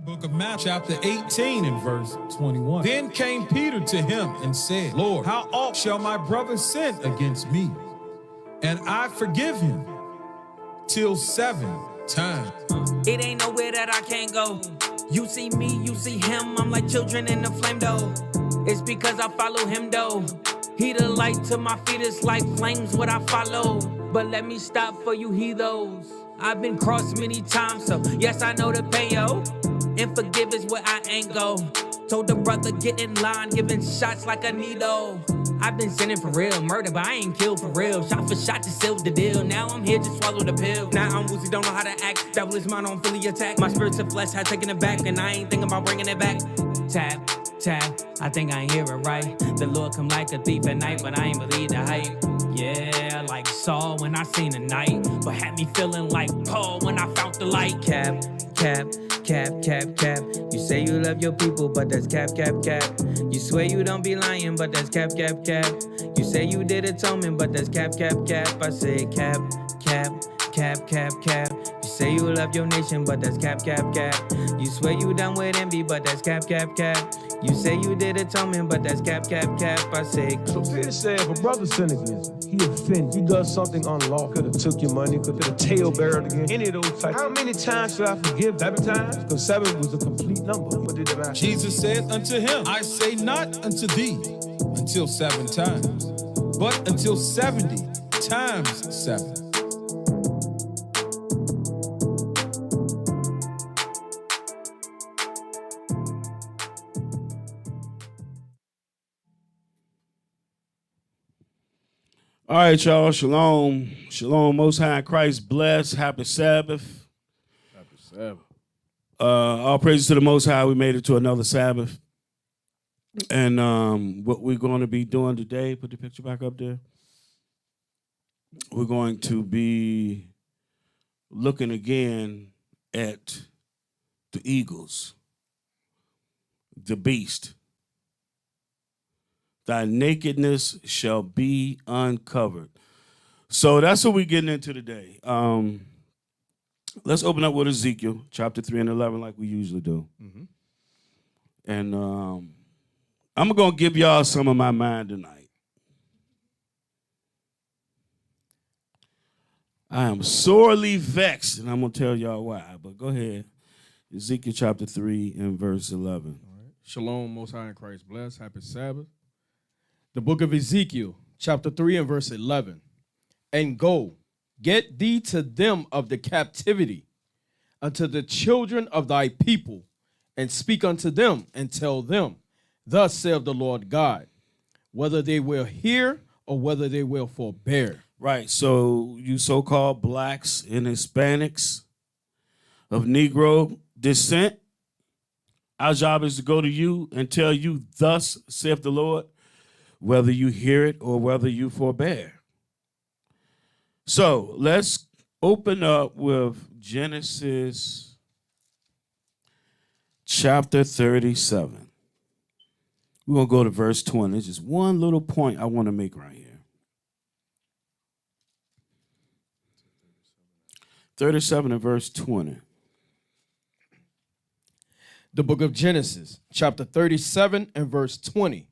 Book of Matthew, chapter 18 and verse 21. Then came Peter to him and said, Lord, how oft shall my brother sin against me, and I forgive him? Till 7 times. It ain't nowhere that I can't go. You see me, you see him, I'm like children in the flame though. It's because I follow him though. He the light to my feet, it's like flames what I follow. But let me stop for you heathos. I've been crossed many times, so yes, I know the pain, yo. And forgive is where I ain't go. Told the brother get in line, giving shots like a needle. I've been sinning for real, murder, but I ain't killed for real. Shot for shot to seal the deal. Now I'm here to swallow the pill. Now I'm woozy, don't know how to act. Devil is mine, I'm fully attacked. My spirit to flesh had taken it back, and I ain't thinking about bringing it back. Tap, tap, I think I hear it right. The Lord come like a thief at night, but I ain't believe the hype. Yeah, like Saul when I seen the night, but had me feeling like Paul when I found the light. Cap, cap, cap, cap, cap. You say you love your people, but that's cap, cap, cap. You swear you don't be lying, but that's cap, cap, cap. You say you did atonement, but that's cap, cap, cap. I say cap, cap, cap, cap, cap. You say you love your nation, but that's cap, cap, cap. You swear you done with envy, but that's cap, cap, cap. You say you did atonement, but that's cap, cap, cap. I say. So Peter said, if a brother sin against him, he offended, he does something unlawful, could have took your money, could have tail bearer again, any of those types. How many times should I forgive? 7 times? Because 7 was a complete number. What did the matter? Jesus said unto him, I say not unto thee until 7 times, but until 70 times 7. All right, y'all. Shalom. Shalom. Most High in Christ bless. Happy Sabbath. Happy Sabbath. All praises to the Most High. We made it to another Sabbath. And what we're going to be doing today, put the picture back up there. We're going to be looking again at the eagles, the beast. Thy nakedness shall be uncovered. So that's what we're getting into today. Let's open up with Ezekiel chapter 3 and 11 like we usually do. Mm-hmm. And I'm going to give y'all some of my mind tonight. I am sorely vexed, and I'm going to tell y'all why. But go ahead. Ezekiel chapter 3 and verse 11. All right. Shalom, Most High in Christ bless. Happy Sabbath. The book of Ezekiel, chapter 3 and verse 11. And go, get thee to them of the captivity, unto the children of thy people, and speak unto them, and tell them, thus saith the Lord God, whether they will hear or whether they will forbear. Right, so you so-called blacks and Hispanics of Negro descent, our job is to go to you and tell you, thus saith the Lord, whether you hear it or whether you forbear. So let's open up with Genesis chapter 37. We're going to go to verse 20. There's just one little point I want to make right here. 37 and verse 20. The book of Genesis, chapter 37 and verse 20.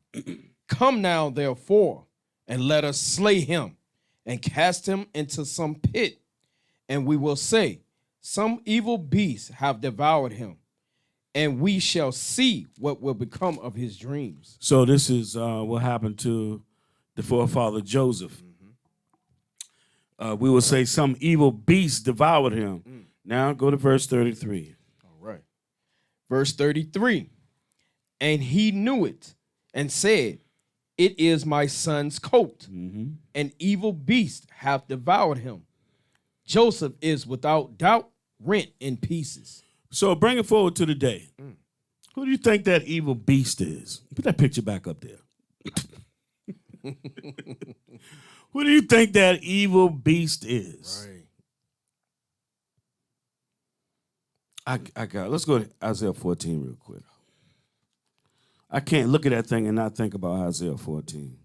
Come now, therefore, and let us slay him, and cast him into some pit, and we will say, some evil beasts have devoured him, and we shall see what will become of his dreams. So this is what happened to the forefather Joseph. We will say some evil beast devoured him. Now go to verse 33. All right. Verse 33. And he knew it, and said, it is my son's coat. An evil beast hath devoured him. Joseph is without doubt rent in pieces. So bring it forward to the day. Who do you think that evil beast is? Put that picture back up there. Who do you think that evil beast is? Right. I got. Let's go to Isaiah 14 real quick. I can't look at that thing and not think about Isaiah 14.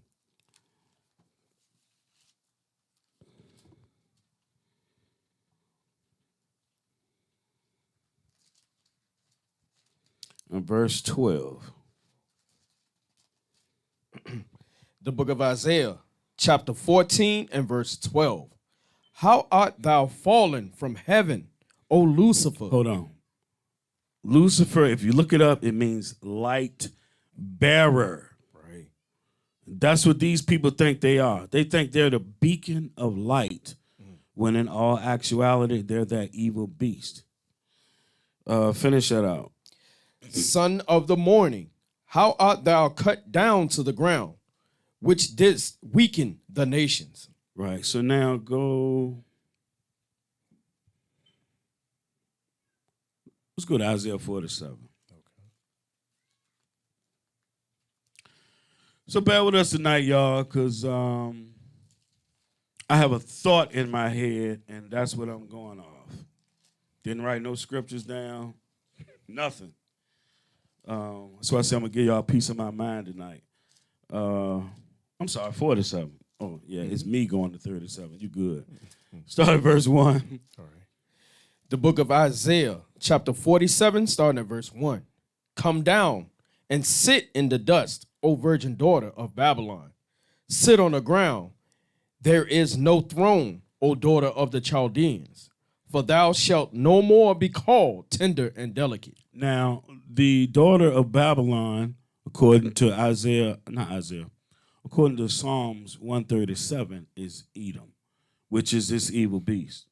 And verse 12. The book of Isaiah, chapter 14 and verse 12. How art thou fallen from heaven, O Lucifer? Hold on. Lucifer, if you look it up, it means light bearer. Right. That's what these people think they are. They think they're the beacon of light, when in all actuality, they're that evil beast. Finish that out. Son of the morning, how art thou cut down to the ground, which didst weaken the nations? Right. So now go. Let's go to Isaiah 47. Okay. So bear with us tonight, y'all, because I have a thought in my head, and that's what I'm going off. Didn't write no scriptures down, nothing. So I said I'm going to give y'all a piece of my mind tonight. I'm sorry, 47. Oh, yeah, it's me going to 37. You good. Start at verse 1. All right. The book of Isaiah, chapter 47, starting at verse 1. Come down and sit in the dust, O virgin daughter of Babylon. Sit on the ground. There is no throne, O daughter of the Chaldeans, for thou shalt no more be called tender and delicate. Now, the daughter of Babylon, according to according to Psalms 137, is Edom, which is this evil beast.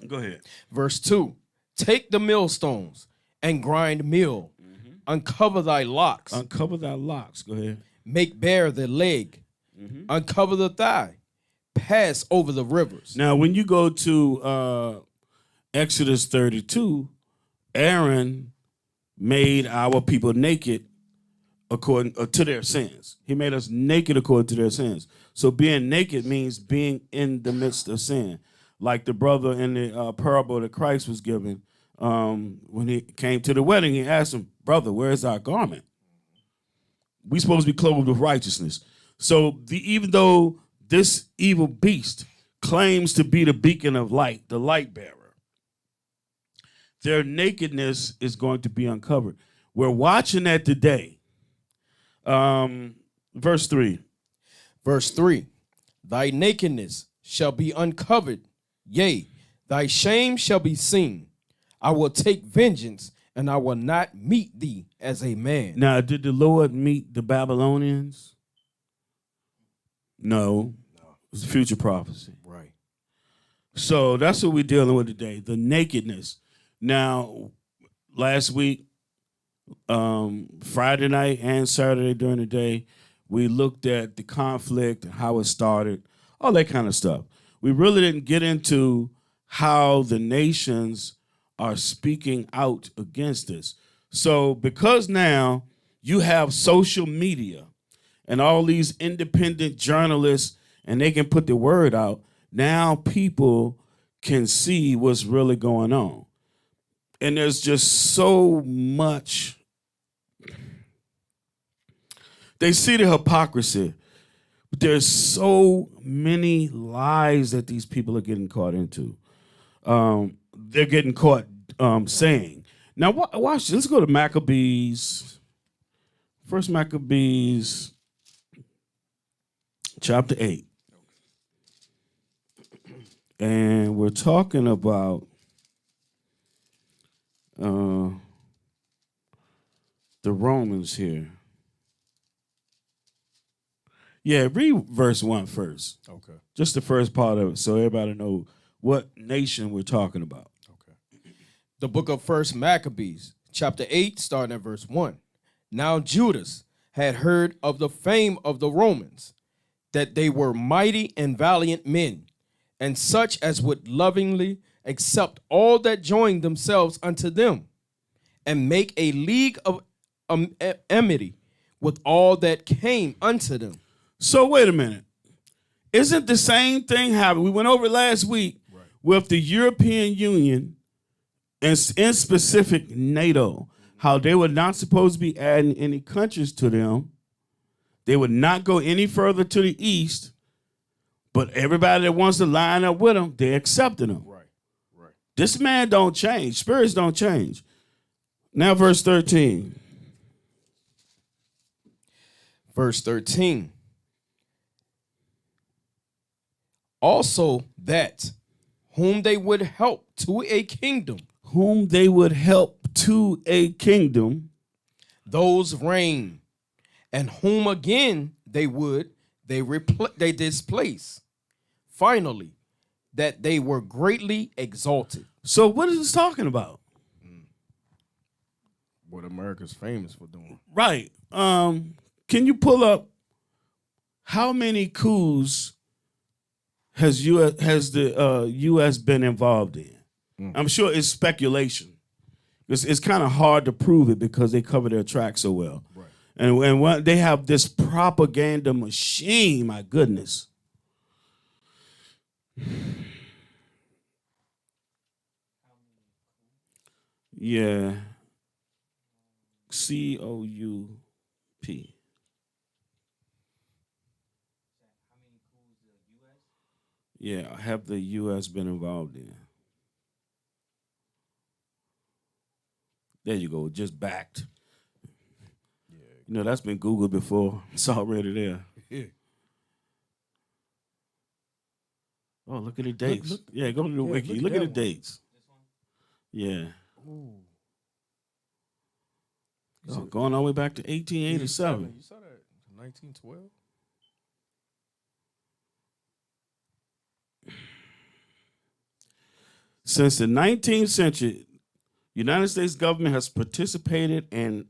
Go ahead. Verse 2, take the millstones and grind meal. Uncover thy locks. Uncover thy locks. Go ahead. Make bare the leg. Uncover the thigh. Pass over the rivers. Now, when you go to Exodus 32, Aaron made our people naked according to their sins. He made us naked according to their sins. So being naked means being in the midst of sin. Like the brother in the parable that Christ was given, when he came to the wedding, he asked him, brother, where is our garment? We supposed to be clothed with righteousness. So even though this evil beast claims to be the beacon of light, the light bearer, their nakedness is going to be uncovered. We're watching that today. Verse 3. Verse 3. Thy nakedness shall be uncovered, yea, thy shame shall be seen. I will take vengeance, and I will not meet thee as a man. Now, did the Lord meet the Babylonians? No. It's a future prophecy. Right. So that's what we're dealing with today, the nakedness. Now, last week, Friday night and Saturday during the day, we looked at the conflict, how it started, all that kind of stuff. We really didn't get into how the nations are speaking out against this. So because now you have social media and all these independent journalists and they can put the word out, now people can see what's really going on. And there's just so much. They see the hypocrisy, but there's so many lies that these people are getting caught into. They're getting caught saying. Now, watch this. Let's go to Maccabees. First Maccabees, chapter 8. And we're talking about the Romans here. Yeah, read verse 1 first. Okay. Just the first part of it, so everybody know what nation we're talking about. Okay. The book of First Maccabees, chapter 8, starting at verse 1. Now Judas had heard of the fame of the Romans, that they were mighty and valiant men, and such as would lovingly accept all that joined themselves unto them, and make a league of enmity with all that came unto them. So wait a minute. Isn't the same thing happening? We went over it last week with the European Union and in specific NATO, how they were not supposed to be adding any countries to them. They would not go any further to the east, but everybody that wants to line up with them, they accepted them. Right. This man don't change. Spirits don't change. Now verse 13. Verse 13. Also that whom they would help to a kingdom, Whom they would help to a kingdom, those reign, and whom again they displace. Finally, that they were greatly exalted. So what is this talking about? What America's famous for doing. Right. Can you pull up how many coups has the U.S. been involved in? I'm sure it's speculation. It's kind of hard to prove it because they cover their tracks so well. Right. And when they have this propaganda machine, my goodness. Yeah. COUP. Yeah, have the U.S. been involved in? There you go, just backed. Yeah. You know, that's been Googled before. It's already there. Yeah. Oh, look at the dates. Look. Yeah, go to the wiki. Look at the dates. Yeah. Ooh. Oh, going all the way back to 1887. You saw that? 1912? Since the 19th century, the United States government has participated and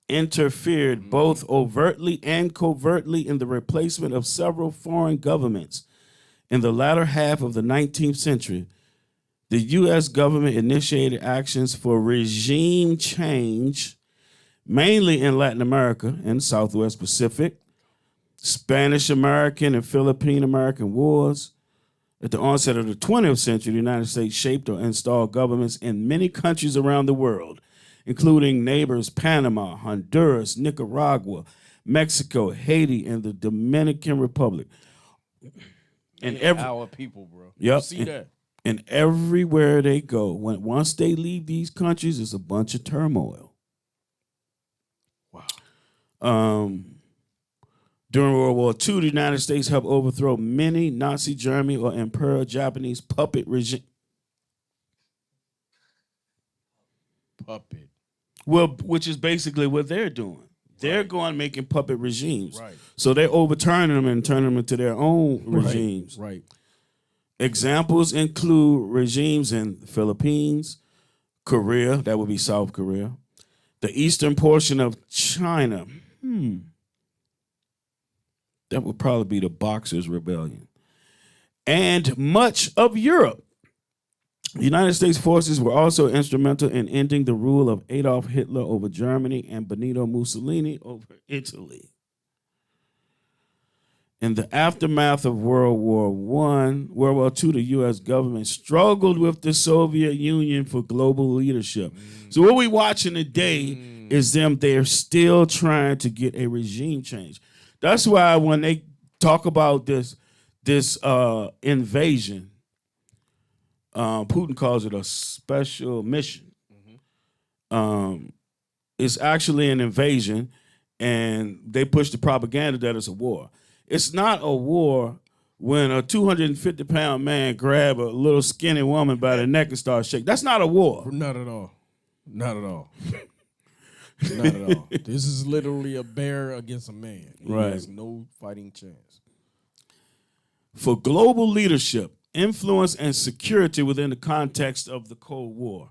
interfered both overtly and covertly in the replacement of several foreign governments. In the latter half of the 19th century, the U.S. government initiated actions for regime change, mainly in Latin America and Southwest Pacific, Spanish-American and Philippine-American wars. At the onset of the 20th century, the United States shaped or installed governments in many countries around the world, including neighbors Panama, Honduras, Nicaragua, Mexico, Haiti, and the Dominican Republic. And our people, bro. Yep. You see that? And everywhere they go, once they leave these countries, it's a bunch of turmoil. Wow. During World War II, the United States helped overthrow many Nazi Germany or Imperial Japanese puppet regime. Puppet. Well, which is basically what they're doing. They're going making puppet regimes. Right. So they're overturning them and turning them into their own regimes. Right. Examples include regimes in the Philippines, Korea, that would be South Korea, the eastern portion of China. That would probably be the Boxers' Rebellion. And much of Europe. The United States forces were also instrumental in ending the rule of Adolf Hitler over Germany and Benito Mussolini over Italy. In the aftermath of World War II, the U.S. government struggled with the Soviet Union for global leadership. So what we're watching today is they're still trying to get a regime change. That's why when they talk about this invasion, Putin calls it a special mission. It's actually an invasion, and they push the propaganda that it's a war. It's not a war when a 250-pound man grab a little skinny woman by the neck and start shaking. That's not a war. Not at all. Not at all. Not at all. This is literally a bear against a man. He has no fighting chance. For global leadership, influence, and security within the context of the Cold War,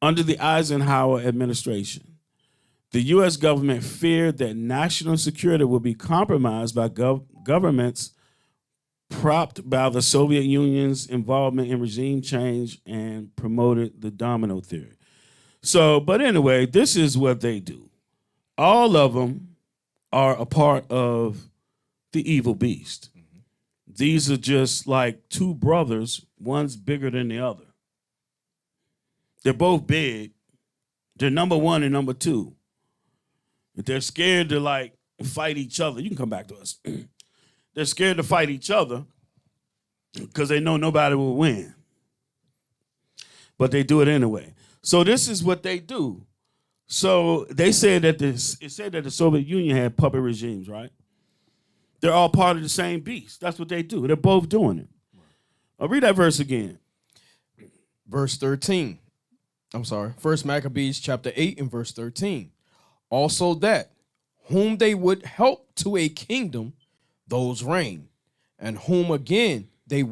under the Eisenhower administration, the U.S. government feared that national security would be compromised by governments propped by the Soviet Union's involvement in regime change and promoted the domino theory. So, but anyway, this is what they do. All of them are a part of the evil beast. These are just like two brothers. One's bigger than the other. They're both big. They're number one and number two. If they're scared to like fight each other, you can come back to us. They're scared to fight each other because they know nobody will win. But they do it anyway. So this is what they do. So they said that it said that the Soviet Union had puppet regimes, right? They're all part of the same beast. That's what they do. They're both doing it. I'll read that verse again. Verse 13. I'm sorry. 1 Maccabees chapter 8 and verse 13. Also that whom they would help to a kingdom, those reign, and whom again they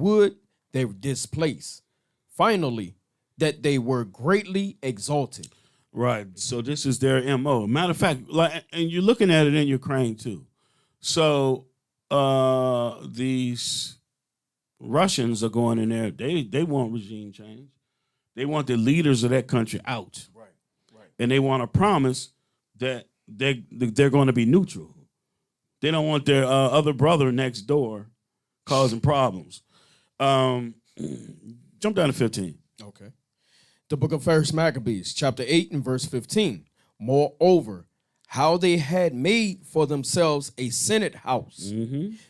displace. Finally, that they were greatly exalted. Right. So this is their MO. Matter of fact, like, and you're looking at it in Ukraine too. So these Russians are going in there. They want regime change. They want the leaders of that country out. Right. And they want a promise that they're going to be neutral. They don't want their other brother next door causing problems. Jump down to 15. Okay. The book of 1 Maccabees, chapter 8 and verse 15. Moreover, how they had made for themselves a senate house,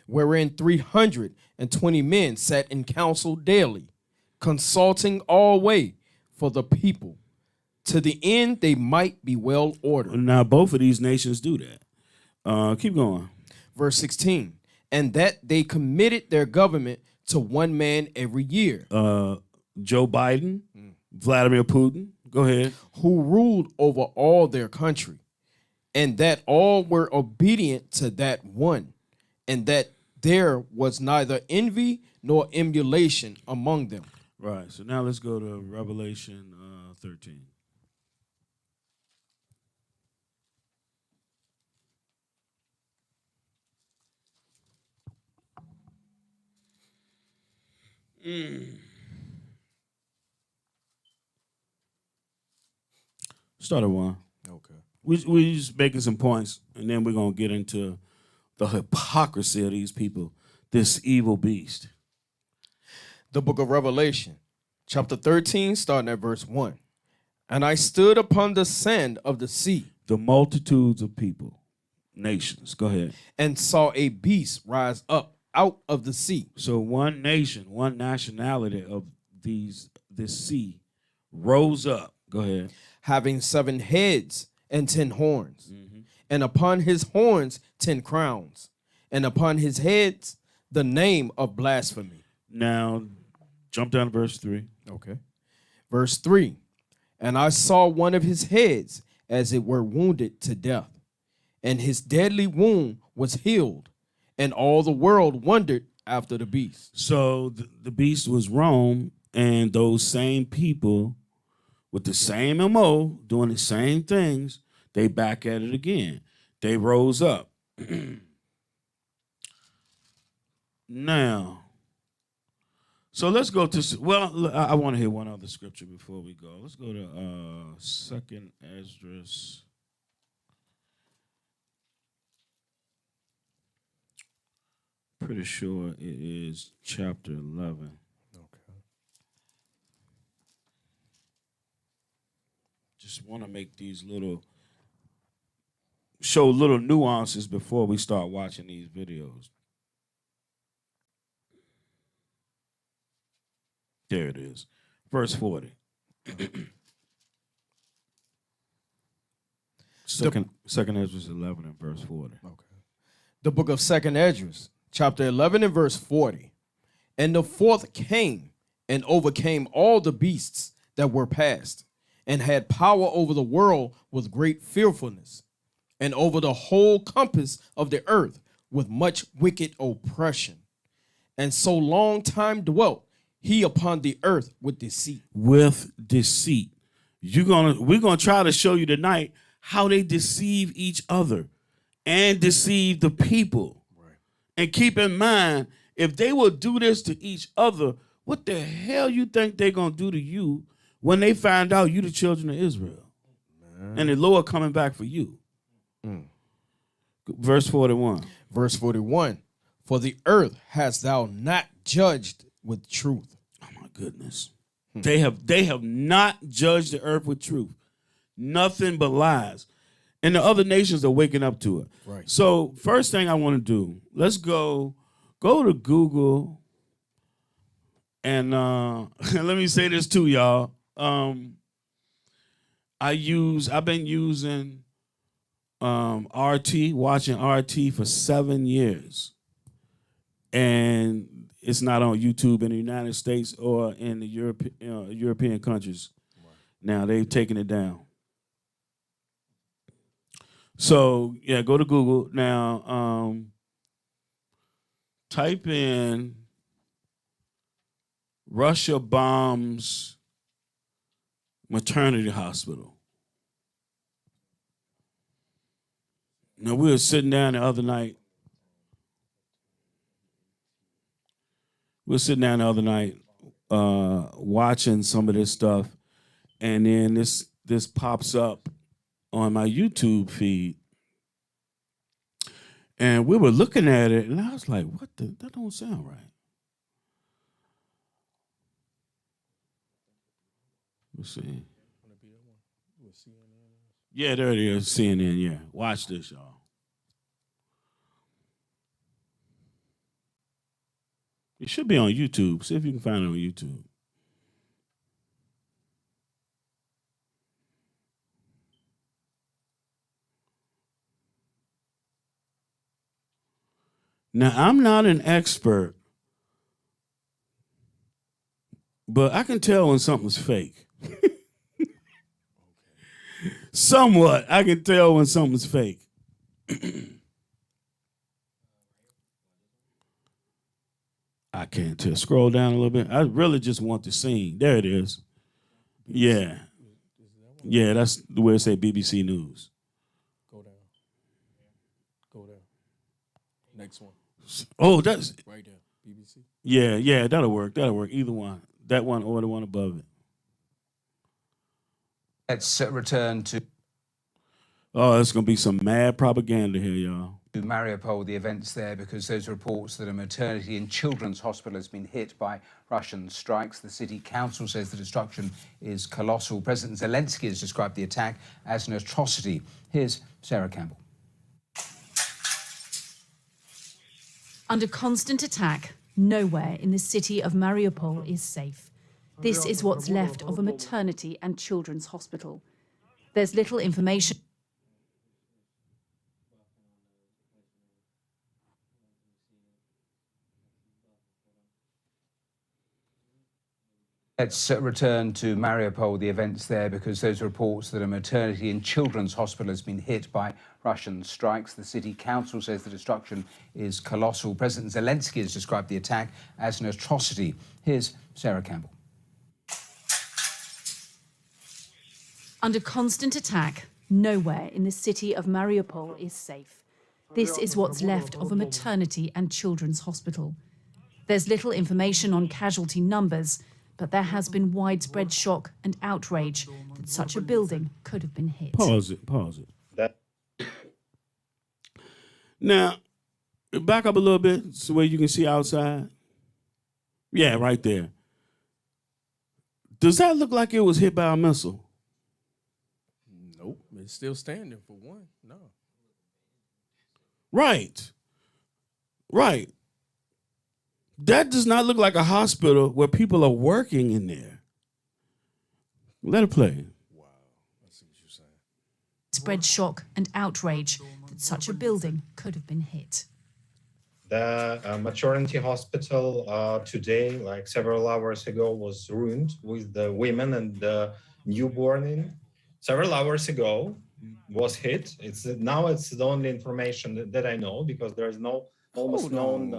wherein 320 men sat in council daily, consulting all way for the people, to the end they might be well ordered. Now, both of these nations do that. Keep going. Verse 16. And that they committed their government to one man every year. Joe Biden, Vladimir Putin, go ahead. Who ruled over all their country, and that all were obedient to that one, and that there was neither envy nor emulation among them. Right. So now let's go to Revelation 13. Start at 1. Okay. We just making some points, and then we're gonna get into the hypocrisy of these people, this evil beast. The book of Revelation, chapter 13, starting at verse 1. And I stood upon the sand of the sea. The multitudes of people, nations. Go ahead. And saw a beast rise up out of the sea. So one nation, one nationality of this sea rose up. Go ahead. Having 7 heads and 10 horns. And upon his horns 10 crowns. And upon his heads the name of blasphemy. Now, jump down to verse 3. Okay. Verse 3. And I saw one of his heads as it were wounded to death. And his deadly wound was healed. And all the world wondered after the beast. So the beast was Rome, and those same people with the same MO, doing the same things, they back at it again. They rose up. Now, so let's go to, well, I want to hear one other scripture before we go. Let's go to 2nd Esdras. Pretty sure it is chapter 11. Okay. Just want to make these show little nuances before we start watching these videos. There it is. Verse 40. Second Esdras 11 and verse 40. Okay. The book of 2nd Esdras, chapter 11 and verse 40. And the fourth came and overcame all the beasts that were past, and had power over the world with great fearfulness, and over the whole compass of the earth with much wicked oppression. And so long time dwelt he upon the earth with deceit. With deceit. We're gonna try to show you tonight how they deceive each other and deceive the people. Right. And keep in mind, if they will do this to each other, what the hell you think they're gonna do to you when they find out you the children of Israel? Man. And the Lord coming back for you. Verse 41. Verse 41. For the earth hast thou not judged with truth. Oh my goodness. They have not judged the earth with truth. Nothing but lies. And the other nations are waking up to it. Right. So first thing I want to do, let's go to Google and let me say this too, y'all. I've been using RT, watching RT for 7 years. And it's not on YouTube in the United States or in the European countries. Right. Now they've taken it down. So yeah, go to Google now. Type in Russia bombs maternity hospital. Now we were sitting down the other night. Watching some of this stuff, and then this pops up on my YouTube feed, and we were looking at it, and I was like, "What the? That don't sound right." Let's see. Yeah, there it is, CNN. Yeah, watch this, y'all. It should be on YouTube. See if you can find it on YouTube. Now, I'm not an expert, but I can tell when something's fake. Somewhat, I can tell when something's fake. I can't tell. Scroll down a little bit. I really just want the scene. There it is. Yeah. Yeah, that's the way it say BBC News. Go down. Go down. Next one. Oh, that's right there. BBC. Yeah, that'll work. Either one. That one or the one above it. Let's return to it's going to be some mad propaganda here, y'all. Mariupol, the events there, because there's reports that a maternity and children's hospital has been hit by Russian strikes. The city council says the destruction is colossal. President Zelensky has described the attack as an atrocity. Here's Sarah Campbell. Under constant attack, nowhere in the city of Mariupol is safe. This is what's left of a maternity and children's hospital. There's little information. Let's return to Mariupol, the events there, because there's reports that a maternity and children's hospital has been hit by Russian strikes. The city council says the destruction is colossal. President Zelensky has described the attack as an atrocity. Here's Sarah Campbell. Under constant attack, nowhere in the city of Mariupol is safe. This is what's left of a maternity and children's hospital. There's little information on casualty numbers, but there has been widespread shock and outrage that such a building could have been hit. Pause it. Now, back up a little bit so where you can see outside. Yeah, right there. Does that look like it was hit by a missile? Nope. It's still standing for one. No. Right. That does not look like a hospital where people are working in there. Let it play. Wow. I see what you're saying. Spread shock and outrage that such a building could have been hit. The maternity hospital today, like several hours ago, was ruined with the women and the newborn in. Several hours ago was hit. Now it's the only information that I know, because there is no almost known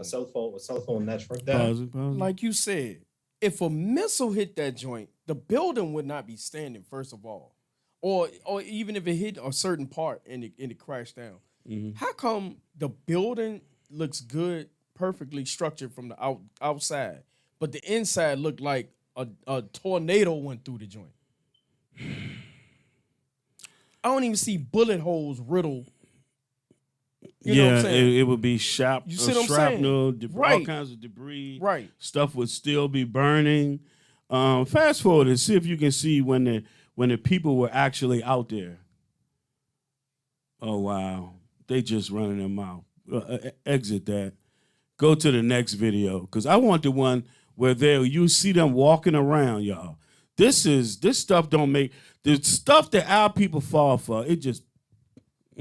cell phone network there. Pause it. Like you said, if a missile hit that joint, the building would not be standing, first of all. Or even if it hit a certain part and it crashed down. Mm-hmm. How come the building looks good, perfectly structured from the outside, but the inside looked like a tornado went through the joint? I don't even see bullet holes riddle. You know what I'm saying? It would be shrapnel, all kinds of debris. Right. Stuff would still be burning. Fast forward and see if you can see when the people were actually out there. Oh, wow. They just running their mouth. Exit that. Go to the next video, because I want the one where you see them walking around, y'all. This stuff don't make the stuff that our people fall for. It just,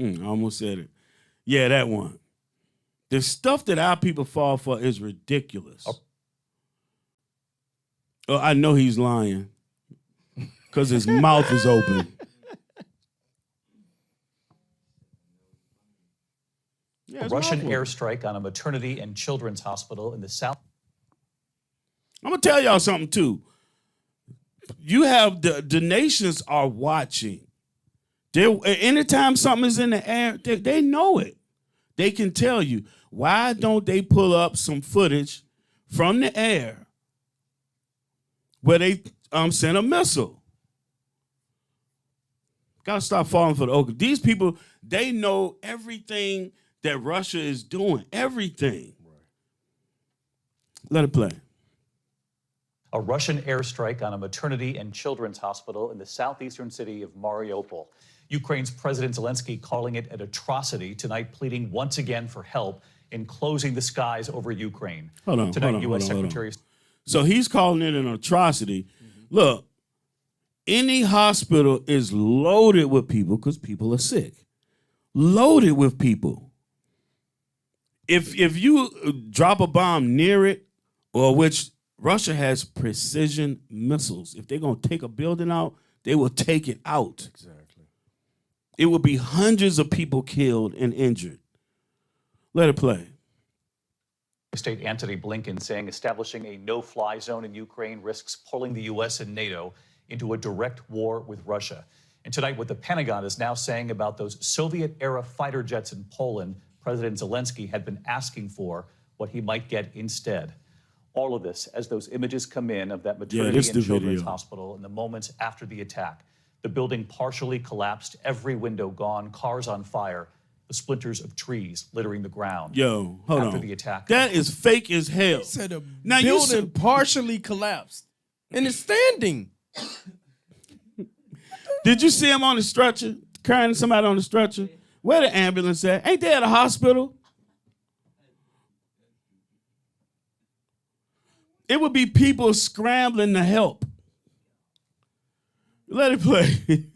I almost said it. Yeah, that one. The stuff that our people fall for is ridiculous. Oh, I know he's lying because his mouth is open. Yeah, a Russian airstrike on a maternity and children's hospital in the south. I'm going to tell y'all something, too. You have the nations are watching. Anytime something is in the air, they know it. They can tell you. Why don't they pull up some footage from the air where they sent a missile? Gotta stop falling for the oak. These people, they know everything that Russia is doing. Everything. Let it play. A Russian airstrike on a maternity and children's hospital in the southeastern city of Mariupol. Ukraine's President Zelensky calling it an atrocity tonight, pleading once again for help in closing the skies over Ukraine. Hold on, tonight, hold on, U.S. hold on, Secretary. So he's calling it an atrocity. Look, any hospital is loaded with people because people are sick. Loaded with people. If you drop a bomb near it, or which Russia has precision missiles. If they're going to take a building out, they will take it out. Exactly. It will be hundreds of people killed and injured. Let it play. State Antony Blinken saying establishing a no-fly zone in Ukraine risks pulling the U.S. and NATO into a direct war with Russia. And tonight, what the Pentagon is now saying about those Soviet-era fighter jets in Poland, President Zelensky had been asking for, what he might get instead. All of this as those images come in of that maternity and children's hospital in the moments after the attack. The building partially collapsed, every window gone, cars on fire, the splinters of trees littering the ground. Yo, hold after on. the attack. That is fake as hell. He said a now building partially collapsed and it's standing. Did you see him on the stretcher, carrying somebody on the stretcher? Where the ambulance at? Ain't they at a hospital? It would be people scrambling to help. Let it play.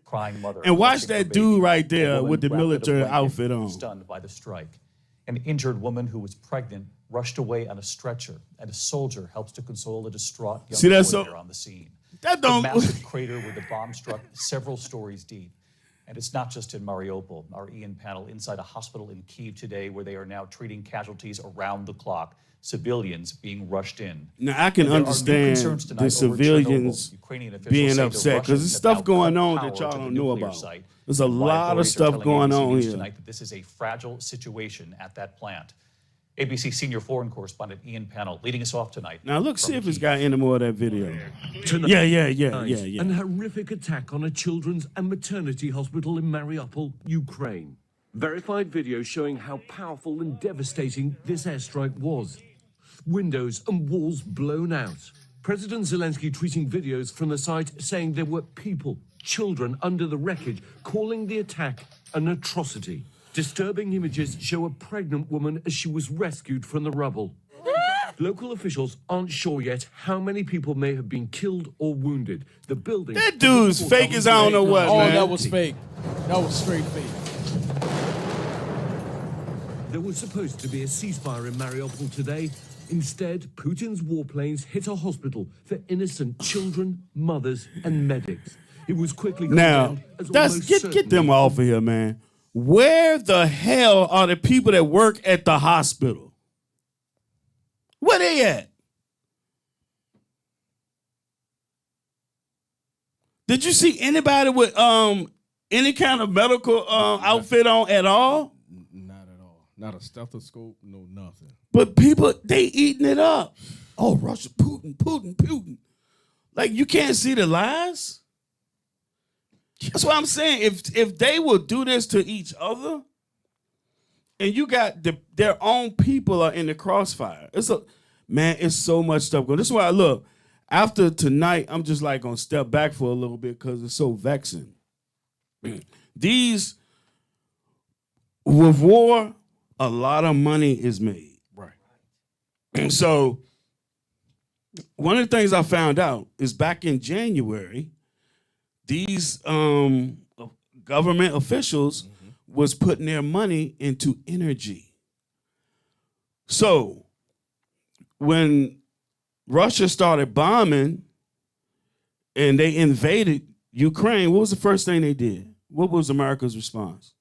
Crying mother. And watch that dude right there with the military outfit on. Stunned by the strike. An injured woman who was pregnant rushed away on a stretcher, and a soldier helps to console a distraught young boy there on the scene. That don't. A massive crater where the bomb struck several stories deep. And it's not just in Mariupol. Our Ian panel inside a hospital in Kyiv today where they are now treating casualties around the clock. Civilians being rushed in. Now, I can understand the civilians being upset because there's stuff going on that y'all don't know about. There's a lot of stuff going on here. Tonight that this is a fragile situation at that plant. ABC senior foreign correspondent Ian Panel leading us off tonight. Now, look, see if it's got any more of that video. Yeah. An horrific attack on a children's and maternity hospital in Mariupol, Ukraine. Verified video showing how powerful and devastating this airstrike was. Windows and walls blown out. President Zelensky tweeting videos from the site saying there were people, children under the wreckage, calling the attack an atrocity. Disturbing images show a pregnant woman as she was rescued from the rubble. Local officials aren't sure yet how many people may have been killed or wounded. The building... That dude's fake as I don't know what, man. That was fake. That was straight fake. There was supposed to be a ceasefire in Mariupol today. Instead, Putin's warplanes hit a hospital for innocent children, mothers, and medics. It was quickly now. Get them off of here, man. Where the hell are the people that work at the hospital? Where they at? Did you see anybody with any kind of medical outfit on at all? Not at all. Not a stethoscope, no nothing. But people, they eating it up. Oh, Russia, Putin. Like, you can't see the lies? That's what I'm saying. If they will do this to each other, and you got their own people are in the crossfire. It's so much stuff going. This is why I look. After tonight, I'm just like gonna step back for a little bit because it's so vexing. These, with war, a lot of money is made. Right. And so One of the things I found out is back in January, these government officials was putting their money into energy. So when Russia started bombing and they invaded Ukraine, what was the first thing they did? What was America's response?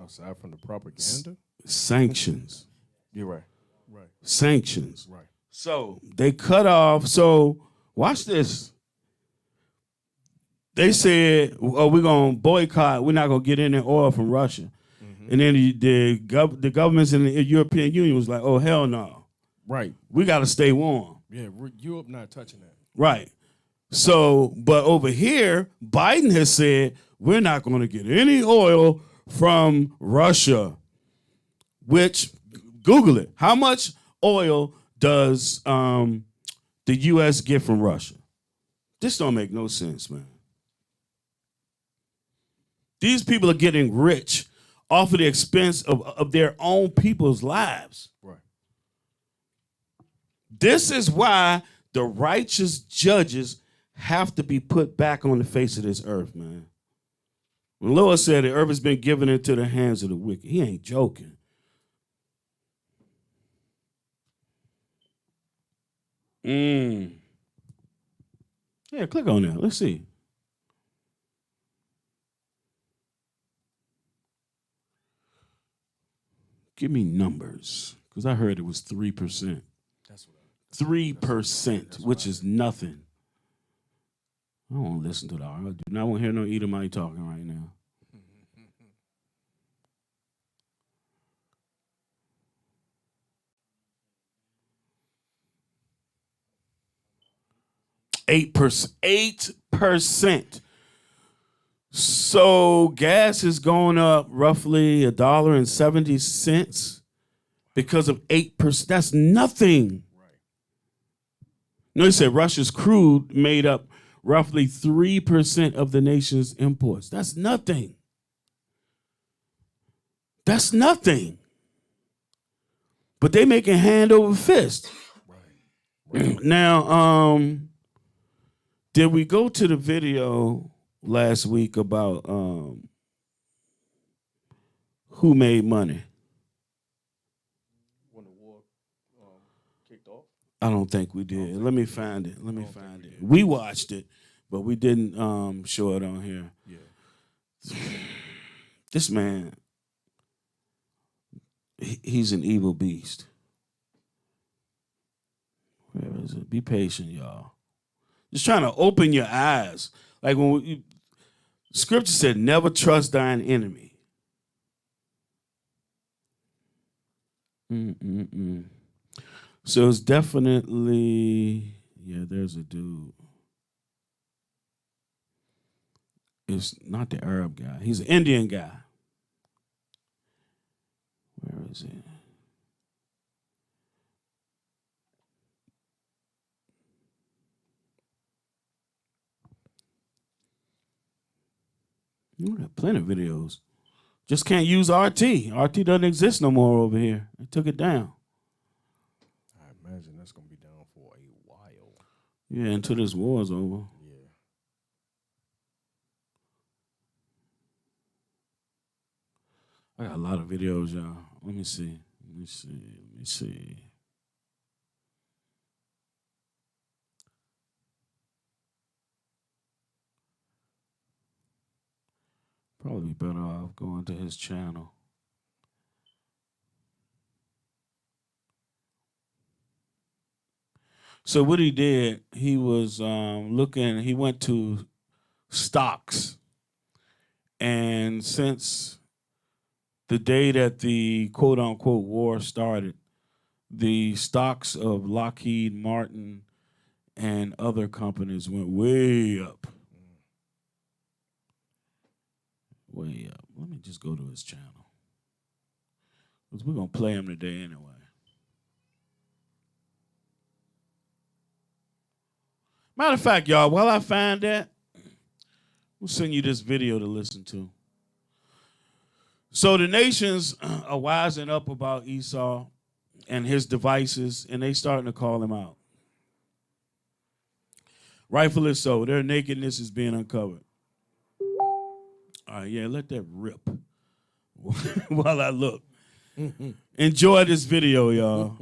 Aside from the propaganda? Sanctions. You're right. Right. Sanctions. Right. So they cut off. So watch this. They said, "Oh, we're gonna boycott. We're not gonna get any oil from Russia." And then the governments in the European Union was like, "Oh, hell no. Right. We got to stay warm." Yeah, Europe not touching that. Right. So, but over here, Biden has said we're not going to get any oil from Russia. Which, Google it. How much oil does the U.S. get from Russia? This don't make no sense, man. These people are getting rich off of the expense of their own people's lives. Right. This is why the righteous judges have to be put back on the face of this earth, man. When Lord said the earth has been given into the hands of the wicked, he ain't joking. Yeah, click on that. Let's see. Give me numbers, because I heard it was 3%. That's what 3%, which is nothing. I don't want to listen to the I do not want to hear no Edomite talking right now. 8%. So gas is going up roughly $1.70 because of 8%. That's nothing. No, he said Russia's crude made up roughly 3% of the nation's imports. That's nothing. That's nothing. But they making hand over fist. Right. Now, did we go to the video last week about who made money? When the war kicked off? I don't think we did. Let me find it. We watched it, but we didn't show it on here. Yeah. This man, he's an evil beast. Where is it? Be patient, y'all. Just trying to open your eyes. Like Scripture said, never trust thine enemy. So it's definitely, yeah, there's a dude. It's not the Arab guy. He's an Indian guy. Where is it? We got plenty of videos. Just can't use RT. RT doesn't exist no more over here. They took it down. I imagine that's going to be down for a while. Yeah, until this war is over. Yeah. I got a lot of videos, y'all. Let me see. Probably better off going to his channel. So what he did, he was he went to stocks. And since the day that the quote-unquote war started, the stocks of Lockheed Martin and other companies went way up. Way up. Let me just go to his channel, because we're going to play him today anyway. Matter of fact, y'all, while I find that, we'll send you this video to listen to. So the nations are wising up about Esau. and his devices, and they starting to call him out. Rightfully so. Their nakedness is being uncovered. All right, yeah, let that rip while I look. Enjoy this video, y'all.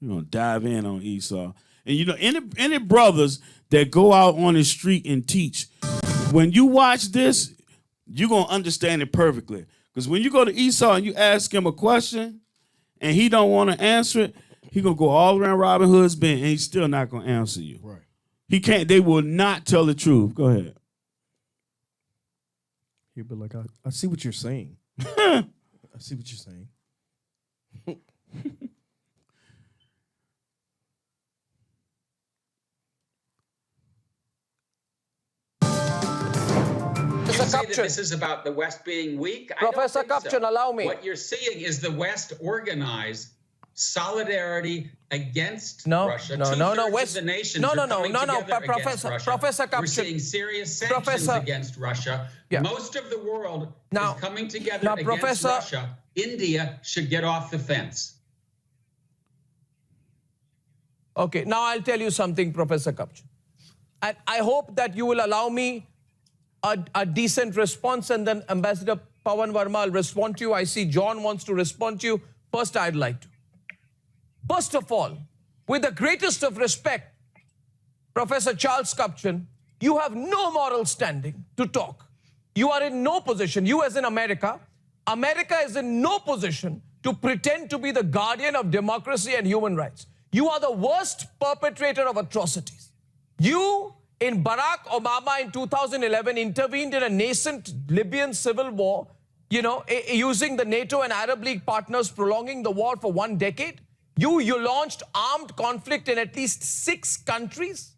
We're going to dive in on Esau. And you know, any brothers that go out on the street and teach, when you watch this, you're going to understand it perfectly. Because when you go to Esau and you ask him a question and he don't want to answer it, he going to go all around Robin Hood's bend and he's still not going to answer you. Right. He can't, they will not tell the truth. Go ahead. He'll be like, I see what you're saying. I see what you're saying. You say that this is about the West being weak? Professor Kapchan, allow me. What you're seeing is the West organize solidarity against Russia. No, West, the nations Professor Kapchan. We're seeing serious sanctions against Russia. Yeah. Most of the world is coming together against Russia. India should get off the fence. Okay, now I'll tell you something, Professor Kapchan. And I hope that you will allow me a decent response, and then Ambassador Pawan Verma will respond to you. I see John wants to respond to you. First, I'd like to. First of all, with the greatest of respect, Professor Charles Kapchan, you have no moral standing to talk. You are in no position, you as in America is in no position to pretend to be the guardian of democracy and human rights. You are the worst perpetrator of atrocities. You, in Barack Obama in 2011, intervened in a nascent Libyan civil war, you know, using the NATO and Arab League partners, prolonging the war for 1 decade. You launched armed conflict in at least 6 countries.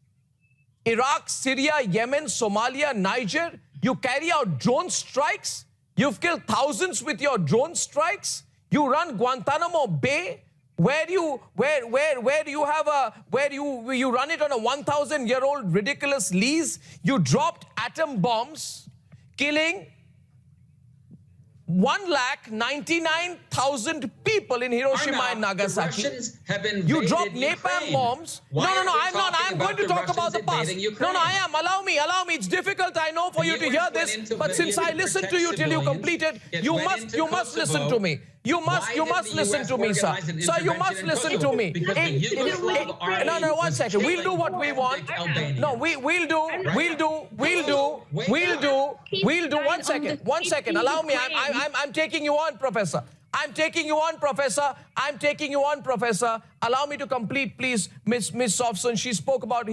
Iraq, Syria, Yemen, Somalia, Niger. You carry out drone strikes. You've killed thousands with your drone strikes. You run Guantanamo Bay, where you run it on a 1,000-year-old ridiculous lease. You dropped atom bombs, killing 1,99,000 people in Hiroshima and Nagasaki. You dropped napalm bombs. No, I'm not. I'm going to talk about the past. No, I am. Allow me. It's difficult, I know, for you to hear this, but since I listened to you till you completed, you must listen to me. You must listen to me, sir. Sir, you must listen to me. No, 1 second. We'll do what we want. No, we'll do. 1 second. 1 second. Allow me. I'm taking you on, Professor. I'm taking you on, Professor. Allow me to complete, please, Miss Sofson. He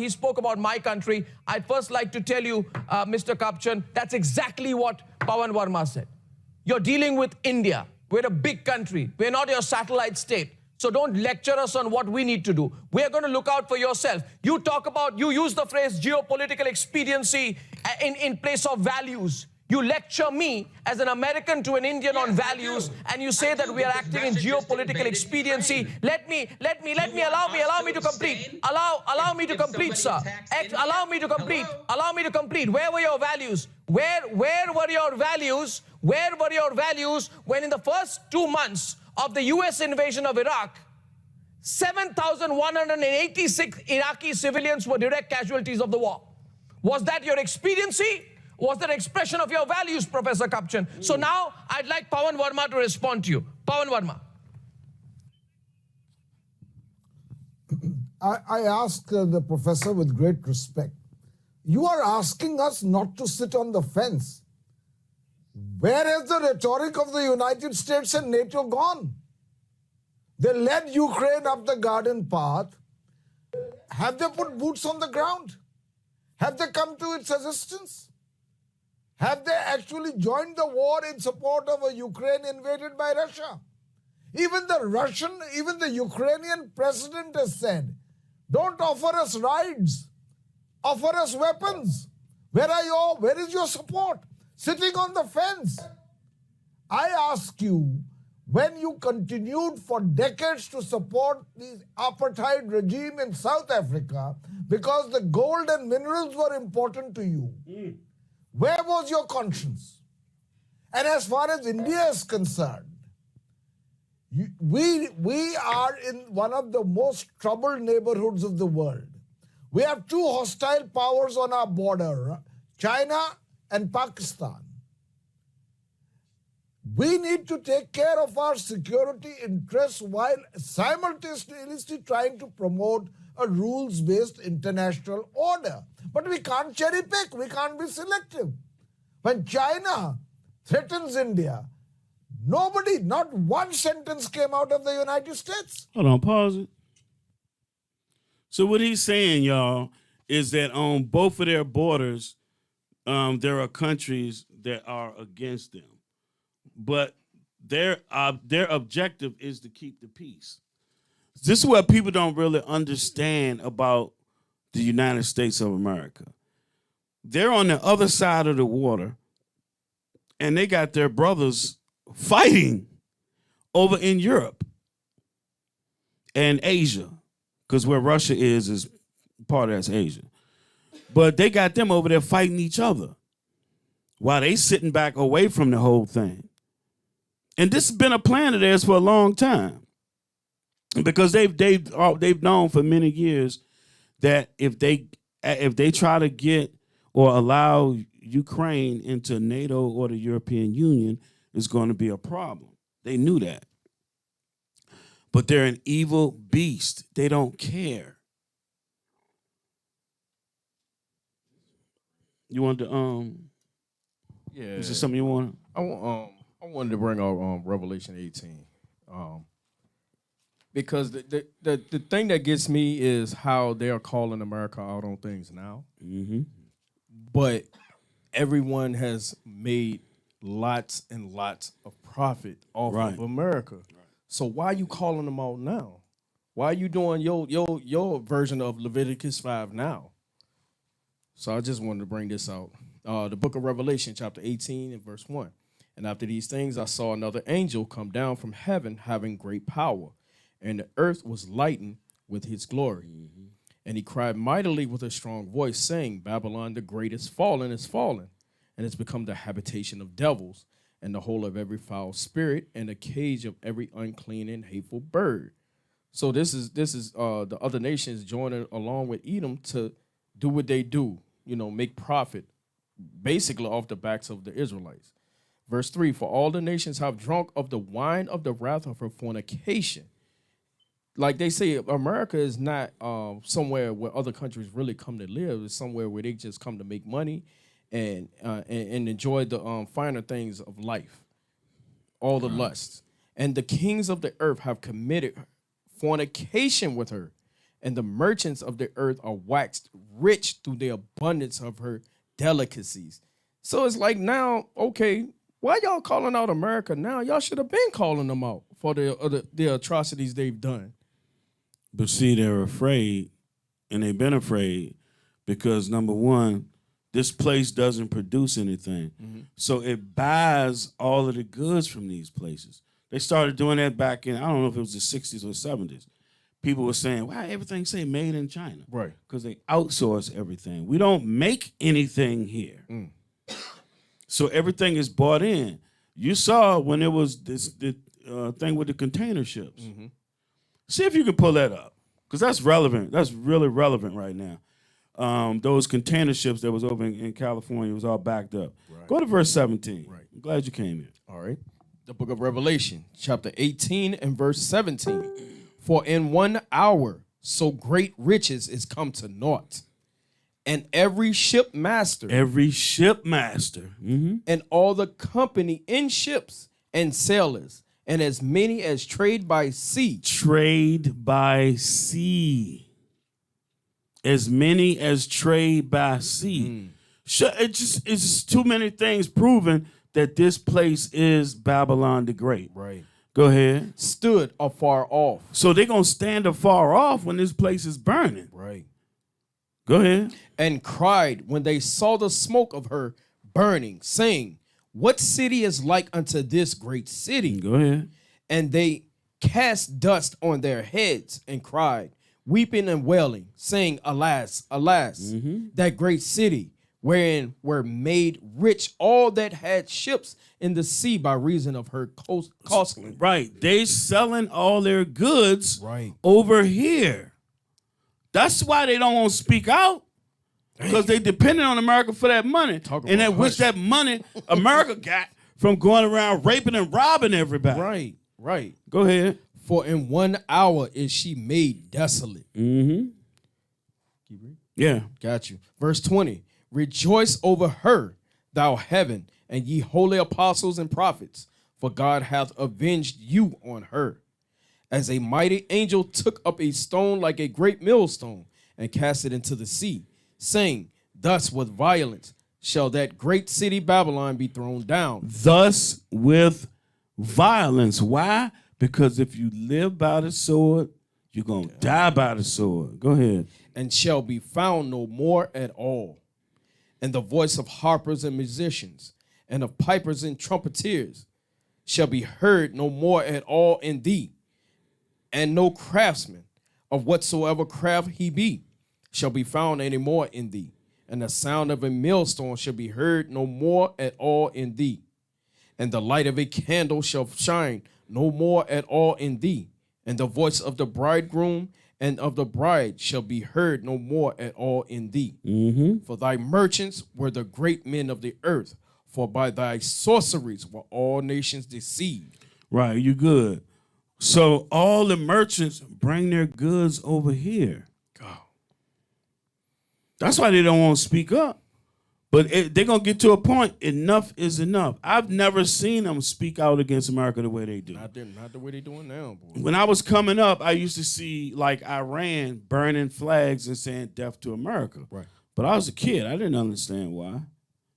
spoke about my country. I'd first like to tell you, Mr. Kapchan, that's exactly what Pawan Verma said. You're dealing with India. We're a big country. We're not your satellite state. So don't lecture us on what we need to do. We're going to look out for yourself. You use the phrase geopolitical expediency in place of values. You lecture me as an American to an Indian on values, and you say that we are acting in geopolitical expediency. Allow me to complete. Allow me to complete, sir. Allow me to complete. Where were your values? Where were your values? Where were your values when in the first 2 months of the US invasion of Iraq, 7,186 Iraqi civilians were direct casualties of the war? Was that your expediency? Was that expression of your values, Professor Kapchan? So now I'd like Pawan Verma to respond to you. Pawan Verma. I ask the professor with great respect. You are asking us not to sit on the fence. Where has the rhetoric of the United States and NATO gone? They led Ukraine up the garden path. Have they put boots on the ground? Have they come to its assistance? Have they actually joined the war in support of a Ukraine invaded by Russia? Even the Ukrainian president has said, don't offer us rides, offer us weapons. Where is your support? Sitting on the fence. I ask you, when you continued for decades to support the apartheid regime in South Africa because the gold and minerals were important to you, where was your conscience? And as far as India is concerned, we are in one of the most troubled neighborhoods of the world. We have two hostile powers on our border, China and Pakistan. We need to take care of our security interests while simultaneously trying to promote a rules-based international order. But we can't cherry pick, we can't be selective. When China threatens India, nobody, not one sentence came out of the United States. Hold on, pause it. So what he's saying, y'all, is that on both of their borders, there are countries that are against them. But their objective is to keep the peace. This is what people don't really understand about the United States of America. They're on the other side of the water, and they got their brothers fighting over in Europe and Asia, because where Russia is part of that's Asia. But they got them over there fighting each other while they sitting back away from the whole thing. And this has been a plan of theirs for a long time, because they've known for many years that if they try to get or allow Ukraine into NATO or the European Union, it's going to be a problem. They knew that. But they're an evil beast. They don't care. You want to Yeah. Is there something you want? I wanted to bring out Revelation 18. Because the thing that gets me is how they are calling America out on things now. Mm-hmm. But everyone has made lots and lots of profit off of America. Right. So why are you calling them out now? Why are you doing your version of Leviticus 5 now? So I just wanted to bring this out. The book of Revelation, chapter 18 and verse 1. And after these things, I saw another angel come down from heaven, having great power, and the earth was lightened with his glory. Mm-hmm. And he cried mightily with a strong voice, saying, Babylon the great is fallen, and it's become the habitation of devils, and the hole of every foul spirit, and the cage of every unclean and hateful bird. So this is the other nations joining along with Edom to do what they do, make profit, basically off the backs of the Israelites. Verse 3, for all the nations have drunk of the wine of the wrath of her fornication. Like they say, America is not somewhere where other countries really come to live. It's somewhere where they just come to make money and enjoy the finer things of life, all the lusts. And the kings of the earth have committed fornication with her, and the merchants of the earth are waxed rich through the abundance of her delicacies. So it's like now, okay, why y'all calling out America now? Y'all should have been calling them out for the atrocities they've done. But see, they're afraid, and they've been afraid because, number one, this place doesn't produce anything. Mm-hmm. So it buys all of the goods from these places. They started doing that back in, I don't know if it was the 60s or 70s. People were saying, wow, everything say made in China. Right. Because they outsource everything. We don't make anything here. Mm. So everything is bought in. You saw when it was the thing with the container ships. Mm-hmm. See if you can pull that up, because that's relevant. That's really relevant right now. Those container ships that was over in California was all backed up. Right. Go to verse 17. Right. I'm glad you came here. All right. The book of Revelation, chapter 18 and verse 17. For in 1 hour so great riches is come to naught, and every shipmaster, mm-hmm. and all the company in ships and sailors, and as many as trade by sea. Trade by sea. As many as trade by sea. It's too many things proving that this place is Babylon the Great. Right. Go ahead. Stood afar off. So they're going to stand afar off when this place is burning. Right. Go ahead. And cried when they saw the smoke of her burning, saying, what city is like unto this great city? Go ahead. And they cast dust on their heads and cried, weeping and wailing, saying, alas, alas, mm-hmm. that great city, wherein were made rich all that had ships in the sea by reason of her costly. Right. They selling all their goods Right. over here. That's why they don't want to speak out. Because they depending on America for that money. And they wish that money America got from going around raping and robbing everybody. Right, right. Go ahead. For in 1 hour is she made desolate. Mm-hmm. Yeah. Got you. Verse 20. Rejoice over her, thou heaven, and ye holy apostles and prophets, for God hath avenged you on her. As a mighty angel took up a stone like a great millstone and cast it into the sea, saying, thus with violence shall that great city Babylon be thrown down. Thus with violence. Why? Because if you live by the sword, you're going to die by the sword. Go ahead. And shall be found no more at all. And the voice of harpers and musicians, and of pipers and trumpeters, shall be heard no more at all in thee. And no craftsman, of whatsoever craft he be, shall be found any more in thee. And the sound of a millstone shall be heard no more at all in thee. And the light of a candle shall shine no more at all in thee. And the voice of the bridegroom and of the bride shall be heard no more at all in thee. Mm-hmm. For thy merchants were the great men of the earth, for by thy sorceries were all nations deceived. Right, you good. So all the merchants bring their goods over here. That's why they don't want to speak up. But they're going to get to a point, enough is enough. I've never seen them speak out against America the way they do. Not the way they doing now, boy. When I was coming up, I used to see like Iran burning flags and saying death to America. Right. But I was a kid. I didn't understand why.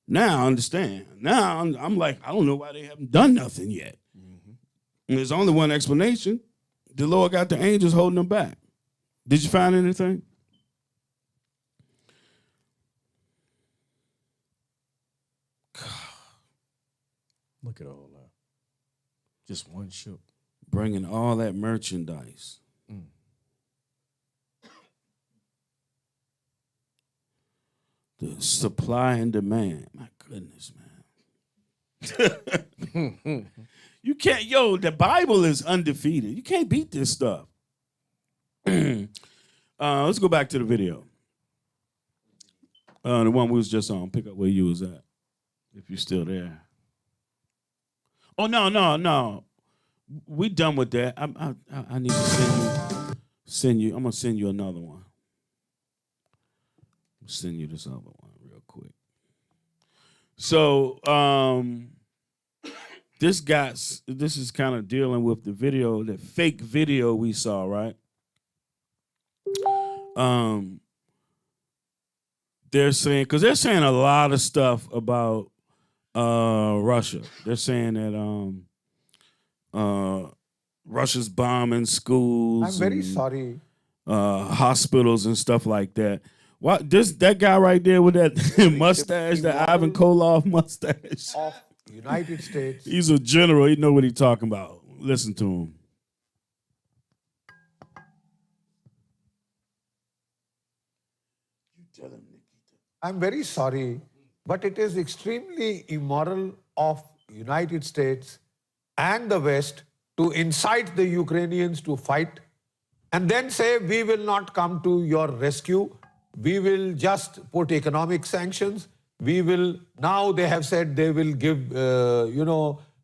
Now I understand. Now I'm like, I don't know why they haven't done nothing yet. Mm-hmm. And there's only one explanation. The Lord got the angels holding them back. Did you find anything? Look at all that. Just one ship. Bringing all that merchandise. The supply and demand. My goodness, man. You can't, the Bible is undefeated. You can't beat this stuff. Let's go back to the video. The one we was just on. Pick up where you was at, if you're still there. Oh, no. We done with that. I need to send you. I'm going to send you another one. I'll send you this other one real quick. So, this is kind of dealing with the video, the fake video we saw, right? They're saying a lot of stuff about Russia. They're saying that Russia's bombing schools. I'm very sorry. Hospitals and stuff like that. What that guy right there with that mustache, that Ivan Koloff mustache. Of United States. He's a general. He know what he's talking about. Listen to him. You tell him, Nikita. I'm very sorry, but it is extremely immoral of United States and the West to incite the Ukrainians to fight and then say, we will not come to your rescue. We will just put economic sanctions. We will, now they have said they will give,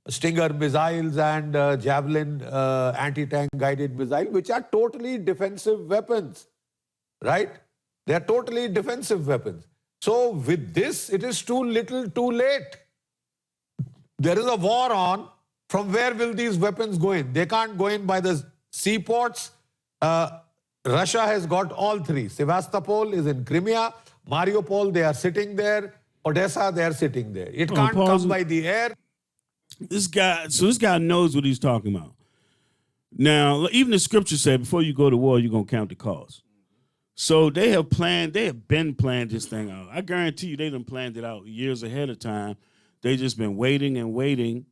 Stinger missiles and Javelin anti-tank guided missile, which are totally defensive weapons, right? They are totally defensive weapons. So with this, it is too little, too late. There is a war on. From where will these weapons go in? They can't go in by the seaports. Russia has got all three. Sevastopol is in Crimea. Mariupol, they are sitting there. Odessa, they are sitting there. It can't come by the air. This guy knows what he's talking about. Now, even the scripture said, before you go to war, you're going to count the cost. So they have been planned this thing out. I guarantee you they done planned it out years ahead of time. They just been waiting and waiting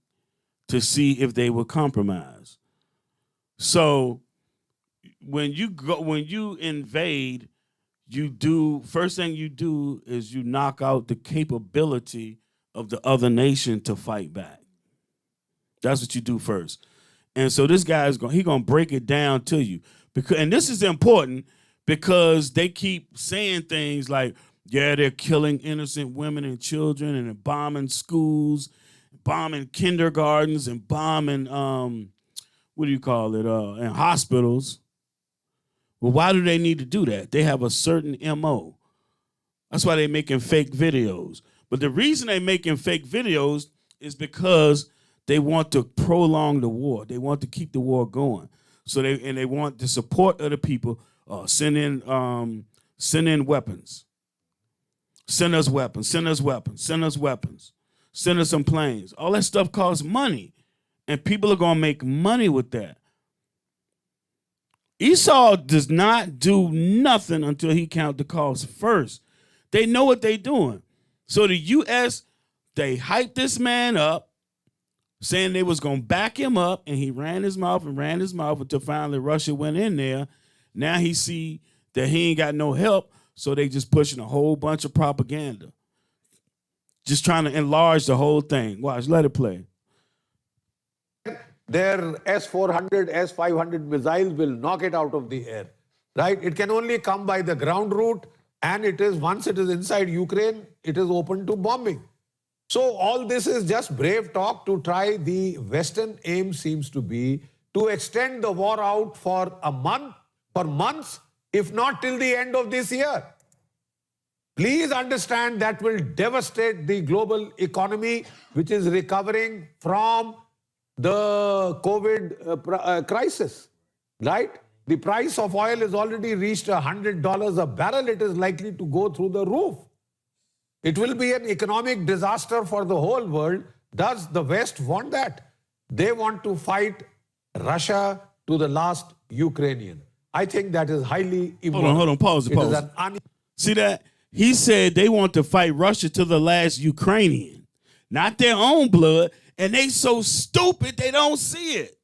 to see if they would compromise. So when you invade, first thing you do is you knock out the capability of the other nation to fight back. That's what you do first. And so this guy is gonna break it down to you. And this is important because they keep saying things like, yeah, they're killing innocent women and children and they're bombing schools, bombing kindergartens and bombing, and hospitals. Well, why do they need to do that? They have a certain MO. That's why they're making fake videos. But the reason they're making fake videos is because they want to prolong the war. They want to keep the war going. So they want the support of the people. Send in weapons. Send us weapons. Send us weapons. Send us weapons. Send us some planes. All that stuff costs money, and people are gonna make money with that. Esau does not do nothing until he count the cost first. They know what they're doing. So the U.S., they hyped this man up, saying they was going to back him up, and he ran his mouth until finally Russia went in there. Now he see that he ain't got no help, so they just pushing a whole bunch of propaganda. Just trying to enlarge the whole thing. Watch, let it play. Their S-400, S-500 missiles will knock it out of the air, right? It can only come by the ground route, and once it is inside Ukraine, it is open to bombing. So all this is just brave talk to try. The Western aim seems to be to extend the war out for months, if not till the end of this year. Please understand that will devastate the global economy, which is recovering from the COVID crisis, right? The price of oil has already reached $100 a barrel. It is likely to go through the roof. It will be an economic disaster for the whole world. Does the West want that? They want to fight Russia to the last Ukrainian. I think that is highly immoral. Hold on, pause. See that? He said they want to fight Russia to the last Ukrainian, not their own blood, and they so stupid they don't see it.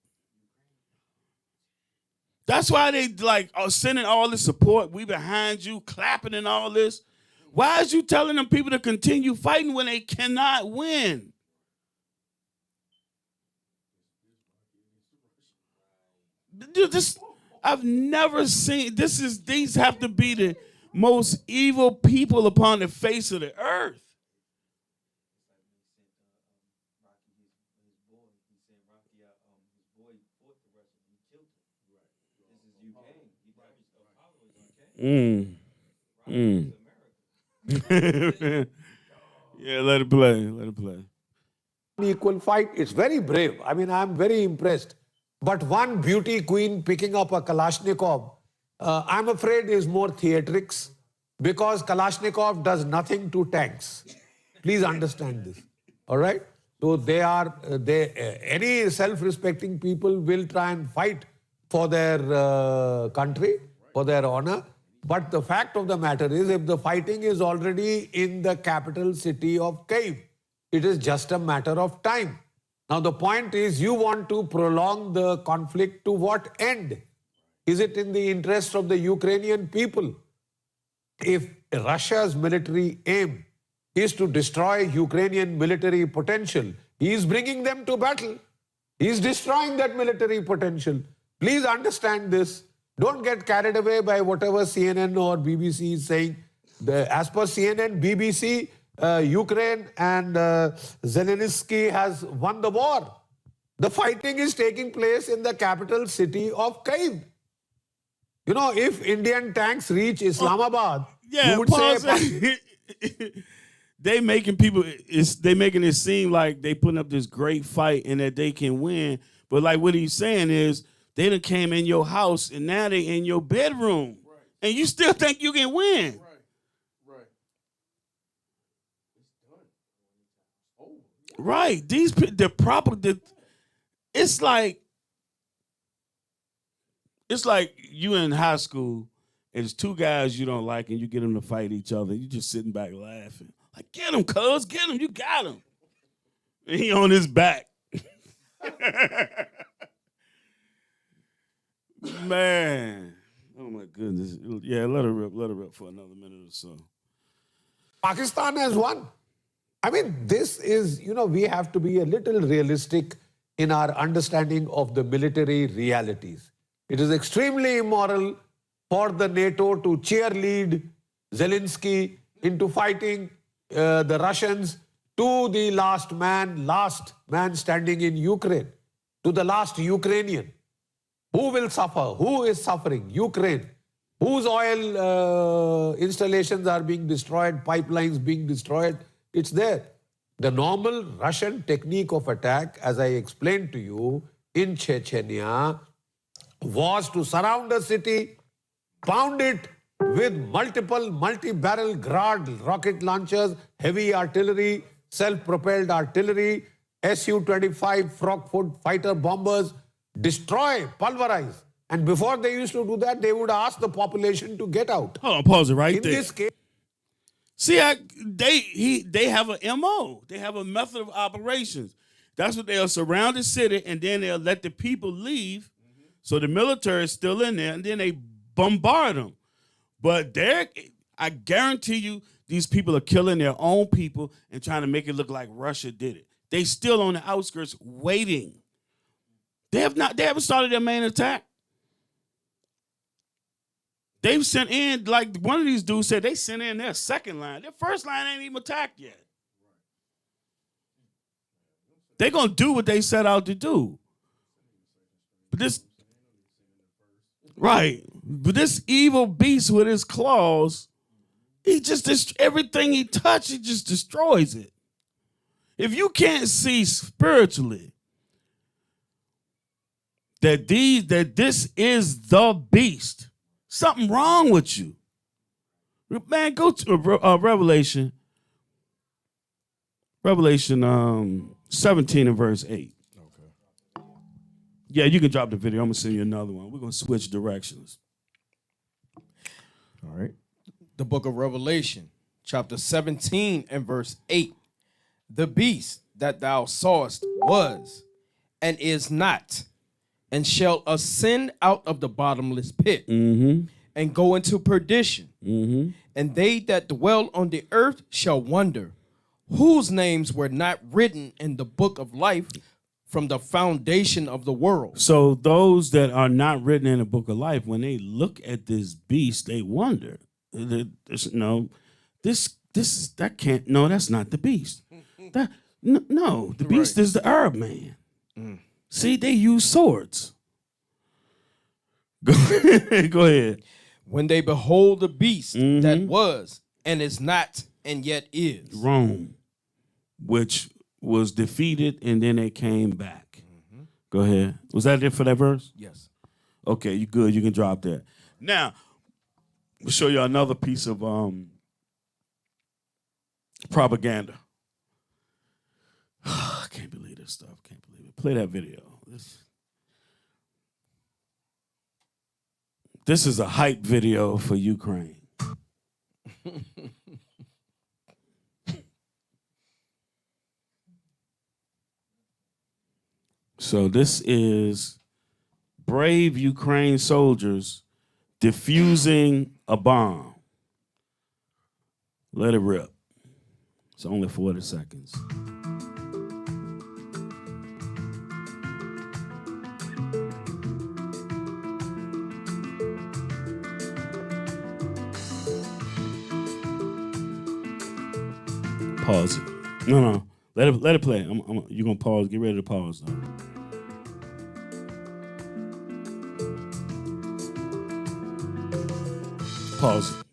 That's why they are sending all this support. We behind you, clapping and all this. Why is you telling them people to continue fighting when they cannot win? I've never seen these have to be the most evil people upon the face of the earth. Yeah, let it play. Equal fight, it's very brave. I mean, I'm very impressed. But one beauty queen picking up a Kalashnikov, I'm afraid is more theatrics, because Kalashnikov does nothing to tanks. Please understand this, all right? So any self-respecting people will try and fight for their country, for their honor. But the fact of the matter is, if the fighting is already in the capital city of Kyiv, it is just a matter of time. Now, the point is, you want to prolong the conflict to what end? Is it in the interest of the Ukrainian people? If Russia's military aim is to destroy Ukrainian military potential, he is bringing them to battle. He is destroying that military potential. Please understand this. Don't get carried away by whatever CNN or BBC is saying. As per CNN, BBC, Ukraine and Zelensky has won the war. The fighting is taking place in the capital city of Kyiv. You know, if Indian tanks reach Islamabad, you would say... They making it seem like they putting up this great fight and that they can win. But like what he's saying is, they done came in your house and now they in your bedroom. Right. And you still think you can win. Right. Right. It's like you in high school and there's two guys you don't like and you get them to fight each other. You just sitting back laughing. Like, get him, cuz, get him, you got him. And he on his back. Man, Oh my goodness. Yeah, let her rip for another minute or so. Pakistan has won. I mean, this is, we have to be a little realistic in our understanding of the military realities. It is extremely immoral for the NATO to cheerlead Zelensky into fighting the Russians to the last man standing in Ukraine, to the last Ukrainian. Who will suffer? Who is suffering? Ukraine. Whose oil installations are being destroyed, pipelines being destroyed? It's there. The normal Russian technique of attack, as I explained to you, in Chechnya, was to surround a city, pound it with multiple multi-barrel Grad rocket launchers, heavy artillery, self-propelled artillery, Su-25 Frogfoot fighter bombers, destroy, pulverize. And before they used to do that, they would ask the population to get out. Hold on, pause it right there. In this case, see, they have an MO. They have a method of operations. That's what they'll surround the city, and then they'll let the people leave. So the military is still in there, and then they bombard them. But I guarantee you, these people are killing their own people and trying to make it look like Russia did it. They still on the outskirts waiting. They haven't started their main attack. They've sent in, like one of these dudes said, they sent in their second line. Their first line ain't even attacked yet. They're going to do what they set out to do. But this evil beast with his claws, he just, everything he touches, he just destroys it. If you can't see spiritually that this is the beast, something wrong with you. Man, go to Revelation 17 and verse 8. Okay. Yeah, you can drop the video. I'm going to send you another one. We're going to switch directions. All right. The book of Revelation, chapter 17 and verse 8. The beast that thou sawest was and is not, and shall ascend out of the bottomless pit and go into perdition. And they that dwell on the earth shall wonder, whose names were not written in the book of life from the foundation of the world. So those that are not written in the book of life, when they look at this beast, they wonder. That's not the beast. The beast is the Arab man. See, they use swords. Go ahead. When they behold the beast that was and is not and yet is. Rome, which was defeated and then they came back. Go ahead. Was that it for that verse? Yes. Okay, you good. You can drop that. Now, we'll show you another piece of propaganda. I can't believe this stuff. Can't believe it. Play that video. This is a hype video for Ukraine. So this is brave Ukraine soldiers defusing a bomb. Let it rip. It's only 40 seconds. Pause it. No. Let it play. You're gonna pause. Get ready to pause now. Pause it.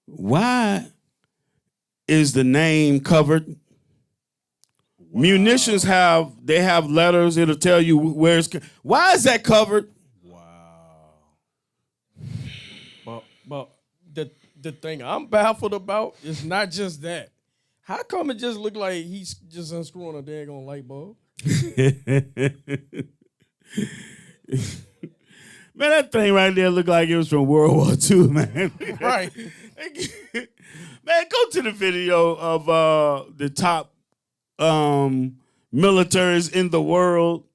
Why is the name covered? Wow. Munitions have letters. It'll tell you where it's. Why is that covered? Wow. But the thing I'm baffled about is not just that. How come it just look like he's just unscrewing a daggone light bulb? Man, that thing right there looked like it was from World War II, man. Right. Man, go to the video of the top militaries in the world.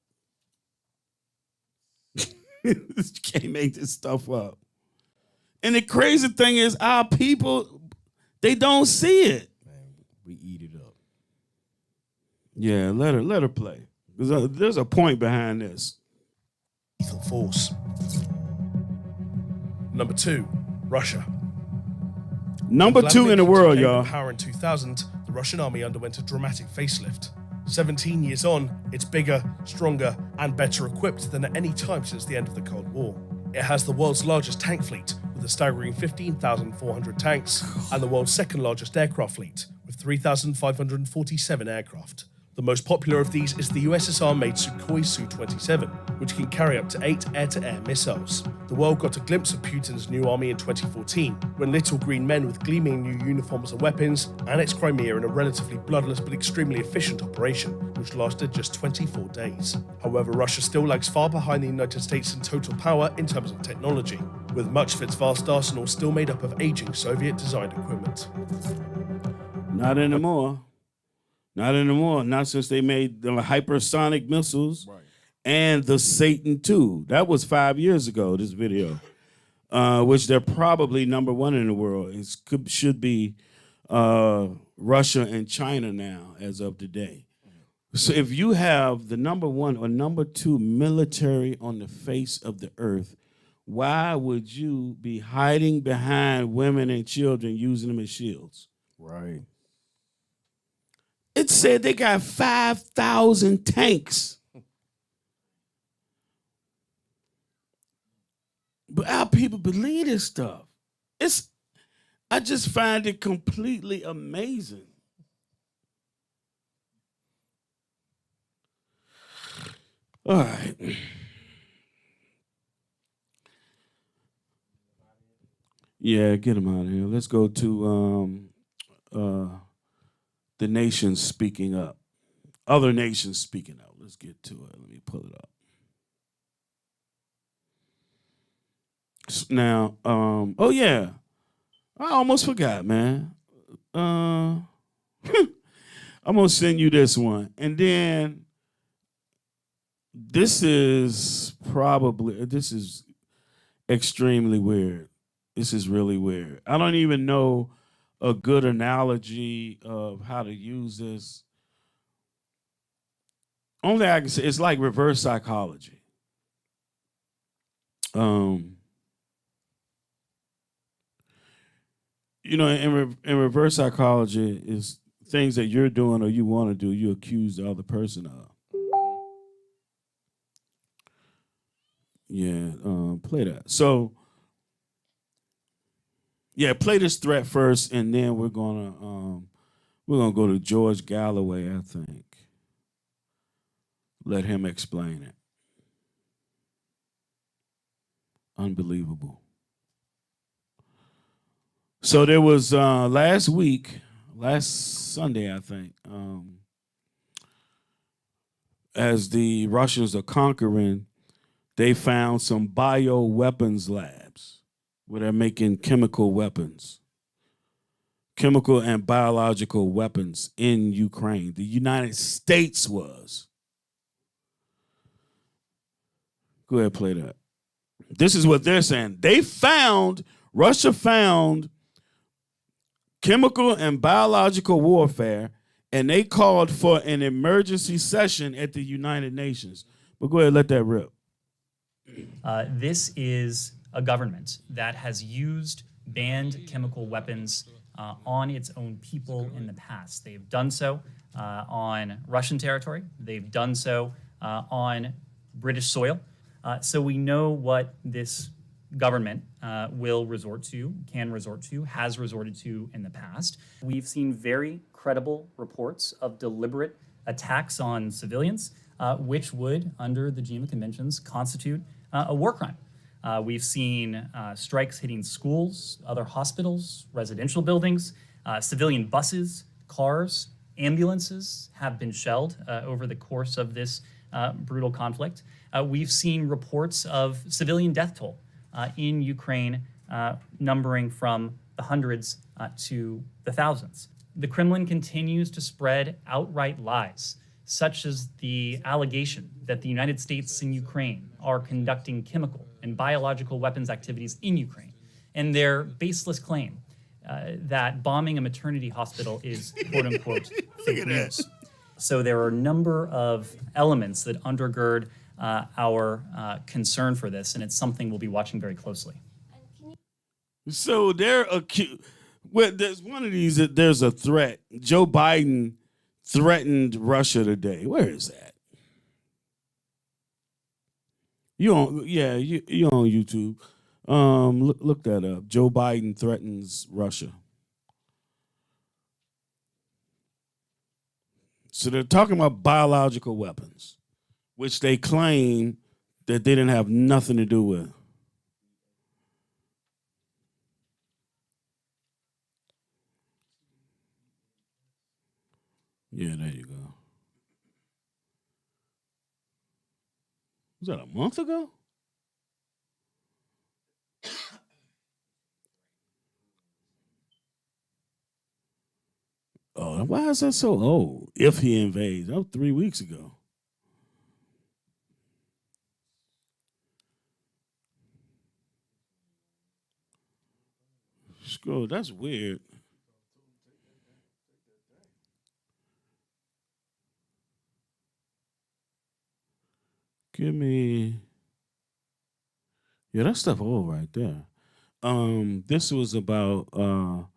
You can't make this stuff up. And the crazy thing is, our people, they don't see it. Man, we eat it up. Yeah, let her play. There's a point behind this. Lethal force. Number 2, Russia. Number 2 in the world, y'all. Power in 2000, the Russian army underwent a dramatic facelift. 17 years on, it's bigger, stronger, and better equipped than at any time since the end of the Cold War. It has the world's largest tank fleet, with a staggering 15,400 tanks, and the world's second largest aircraft fleet, with 3,547 aircraft. The most popular of these is the USSR-made Sukhoi Su-27, which can carry up to 8 air-to-air missiles. The world got a glimpse of Putin's new army in 2014, when little green men with gleaming new uniforms and weapons annexed Crimea in a relatively bloodless but extremely efficient operation, which lasted just 24 days. However, Russia still lags far behind the United States in total power in terms of technology, with much of its vast arsenal still made up of aging Soviet-designed equipment. Not anymore. Not anymore. Not since they made the hypersonic missiles and the Satan II. That was 5 years ago, this video, which they're probably number 1 in the world. It should be Russia and China now as of today. So if you have the number 1 or number 2 military on the face of the earth, why would you be hiding behind women and children using them as shields? Right. It said they got 5,000 tanks. But our people believe this stuff. I just find it completely amazing. All right. Yeah, get him out of here. Let's go to the nations speaking up. Other nations speaking out. Let's get to it. Let me pull it up. Now, oh yeah, I almost forgot, man. I'm gonna send you this one, and then this is extremely weird. This is really weird. I don't even know a good analogy of how to use this. Only I can say it's like reverse psychology. You know, in reverse psychology is things that you're doing or you want to do, you accuse the other person of. Yeah, play that. So, yeah, play this threat first, and then we're gonna go to George Galloway, I think. Let him explain it. Unbelievable. So there was last Sunday, I think, as the Russians are conquering, they found some bioweapons labs where they're making chemical weapons, chemical and biological weapons in Ukraine. The United States was. Go ahead, play that. This is what they're saying. Russia found chemical and biological warfare, and they called for an emergency session at the United Nations. But go ahead, let that rip. This is a government that has used banned chemical weapons on its own people in the past. They've done so on Russian territory. They've done so on British soil. So we know what this government will resort to, can resort to, has resorted to in the past. We've seen very credible reports of deliberate attacks on civilians, which would, under the Geneva Conventions, constitute a war crime. We've seen strikes hitting schools, other hospitals, residential buildings, civilian buses, cars, ambulances have been shelled over the course of this brutal conflict. We've seen reports of civilian death toll in Ukraine, numbering from the hundreds to the thousands. The Kremlin continues to spread outright lies such as the allegation that the United States and Ukraine are conducting chemical and biological weapons activities in Ukraine, and their baseless claim that bombing a maternity hospital is quote-unquote fake news. So there are a number of elements that undergird our concern for this, and it's something we'll be watching very closely. So they're accused. Well, there's one of these that there's a threat. Joe Biden threatened Russia today. Where is that? You on YouTube. Look that up. Joe Biden threatens Russia. So they're talking about biological weapons, which they claim that they didn't have nothing to do with. Yeah, there you go. Was that a month ago? Oh, why is that so old? If he invades. That was 3 weeks ago. Scroll, that's weird. Give me. Yeah, that stuff old right there. This was about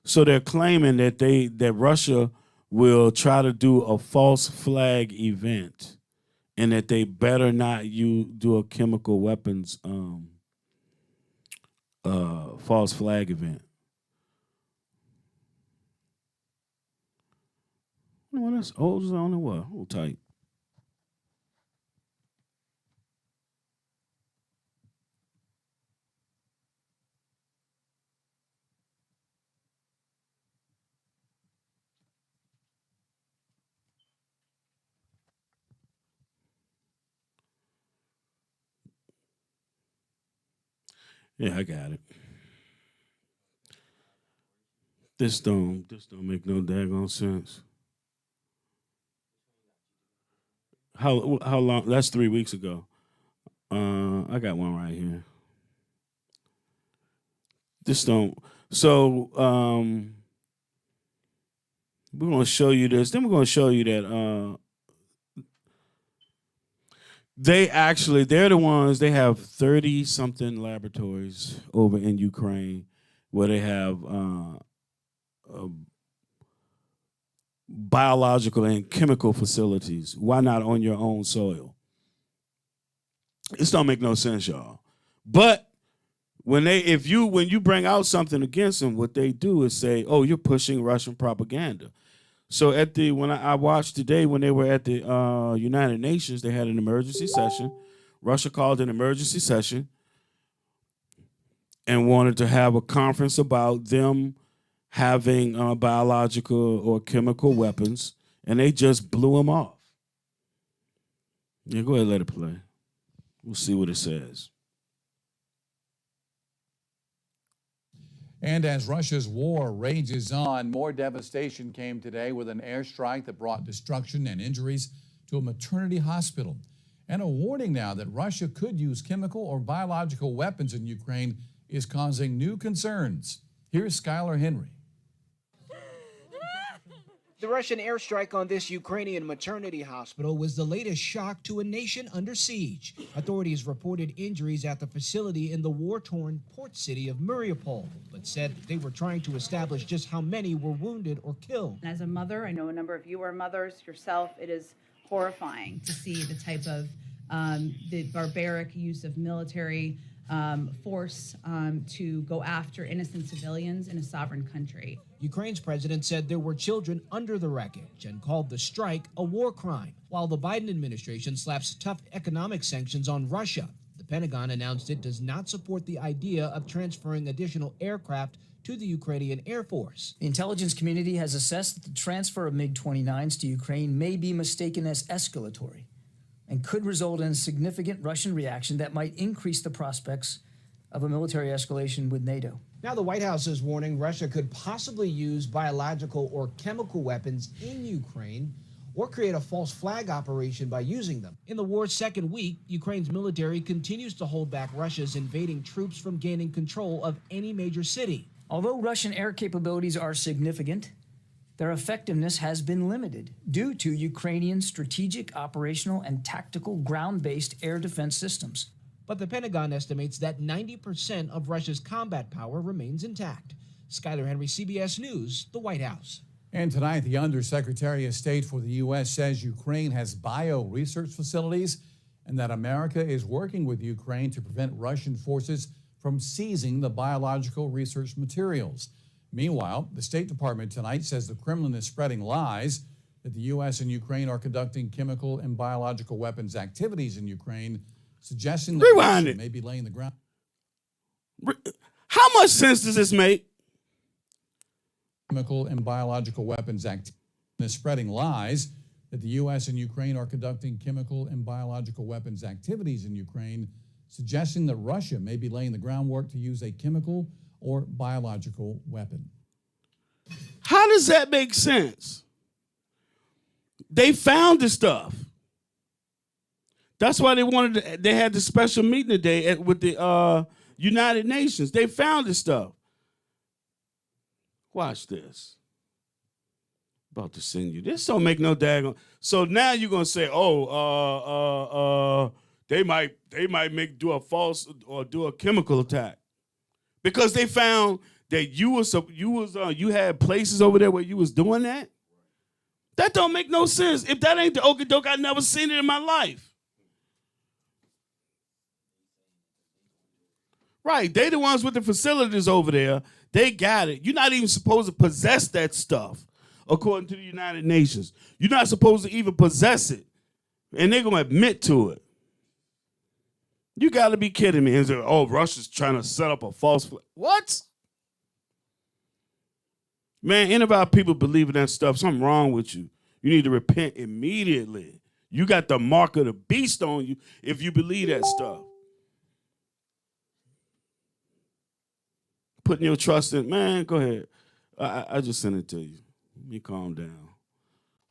so they're claiming that Russia will try to do a false flag event and that they better not do a chemical weapons false flag event. Well, that's old as I don't know what. Hold tight. Yeah, I got it. This don't make no daggone sense. How long? That's 3 weeks ago. I got one right here. This don't. So we're gonna show you this. Then we're gonna show you that they're the ones. They have 30-something laboratories over in Ukraine where they have biological and chemical facilities. Why not on your own soil? This don't make no sense, y'all. But when you bring out something against them, what they do is say, "Oh, you're pushing Russian propaganda." So when I watched today, when they were at the United Nations, they had an emergency session. Russia called an emergency session and wanted to have a conference about them having biological or chemical weapons, and they just blew them off. Yeah, go ahead and let it play. We'll see what it says. And as Russia's war rages on, more devastation came today with an airstrike that brought destruction and injuries to a maternity hospital. And a warning now that Russia could use chemical or biological weapons in Ukraine is causing new concerns. Here's Skylar Henry. The Russian airstrike on this Ukrainian maternity hospital was the latest shock to a nation under siege. Authorities reported injuries at the facility in the war-torn port city of Mariupol, but said they were trying to establish just how many were wounded or killed. As a mother, I know a number of you are mothers yourself. It is horrifying to see the type of the barbaric use of military force to go after innocent civilians in a sovereign country. Ukraine's president said there were children under the wreckage and called the strike a war crime, while the Biden administration slaps tough economic sanctions on Russia. The Pentagon announced it does not support the idea of transferring additional aircraft to the Ukrainian Air Force. The intelligence community has assessed that the transfer of MiG-29s to Ukraine may be mistaken as escalatory and could result in a significant Russian reaction that might increase the prospects of a military escalation with NATO. Now the White House is warning Russia could possibly use biological or chemical weapons in Ukraine. or create a false flag operation by using them. In the war's second week, Ukraine's military continues to hold back Russia's invading troops from gaining control of any major city. Although Russian air capabilities are significant, their effectiveness has been limited due to Ukrainian strategic, operational, and tactical ground-based air defense systems. But the Pentagon estimates that 90% of Russia's combat power remains intact. Skyler Henry, CBS News, the White House. And tonight, the Undersecretary of State for the U.S. says Ukraine has bio-research facilities and that America is working with Ukraine to prevent Russian forces from seizing the biological research materials. Meanwhile, the State Department tonight says the Kremlin is spreading lies that the U.S. and Ukraine are conducting chemical and biological weapons activities in Ukraine, suggesting that Russia may be laying the ground. How much sense does this make? Chemical and biological weapons activities is spreading lies that the U.S. and Ukraine are conducting chemical and biological weapons activities in Ukraine, suggesting that Russia may be laying the groundwork to use a chemical or biological weapon. How does that make sense? They found the stuff. That's why they had the special meeting today with the United Nations. They found the stuff. Watch this. About to send you. This don't make no daggone. So now you're gonna say, they might do a false or do a chemical attack because they found that you had places over there where you was doing that. That don't make no sense. If that ain't the okie doke, I never seen it in my life. Right, they the ones with the facilities over there. They got it. You're not even supposed to possess that stuff, according to the United Nations. You're not supposed to even possess it. And they're going to admit to it. You got to be kidding me. And say, Russia's trying to set up a false flag. What? Man, any of our people believing that stuff, something wrong with you. You need to repent immediately. You got the mark of the beast on you if you believe that stuff. Putting your trust in, man, go ahead. I just sent it to you. Let me calm down.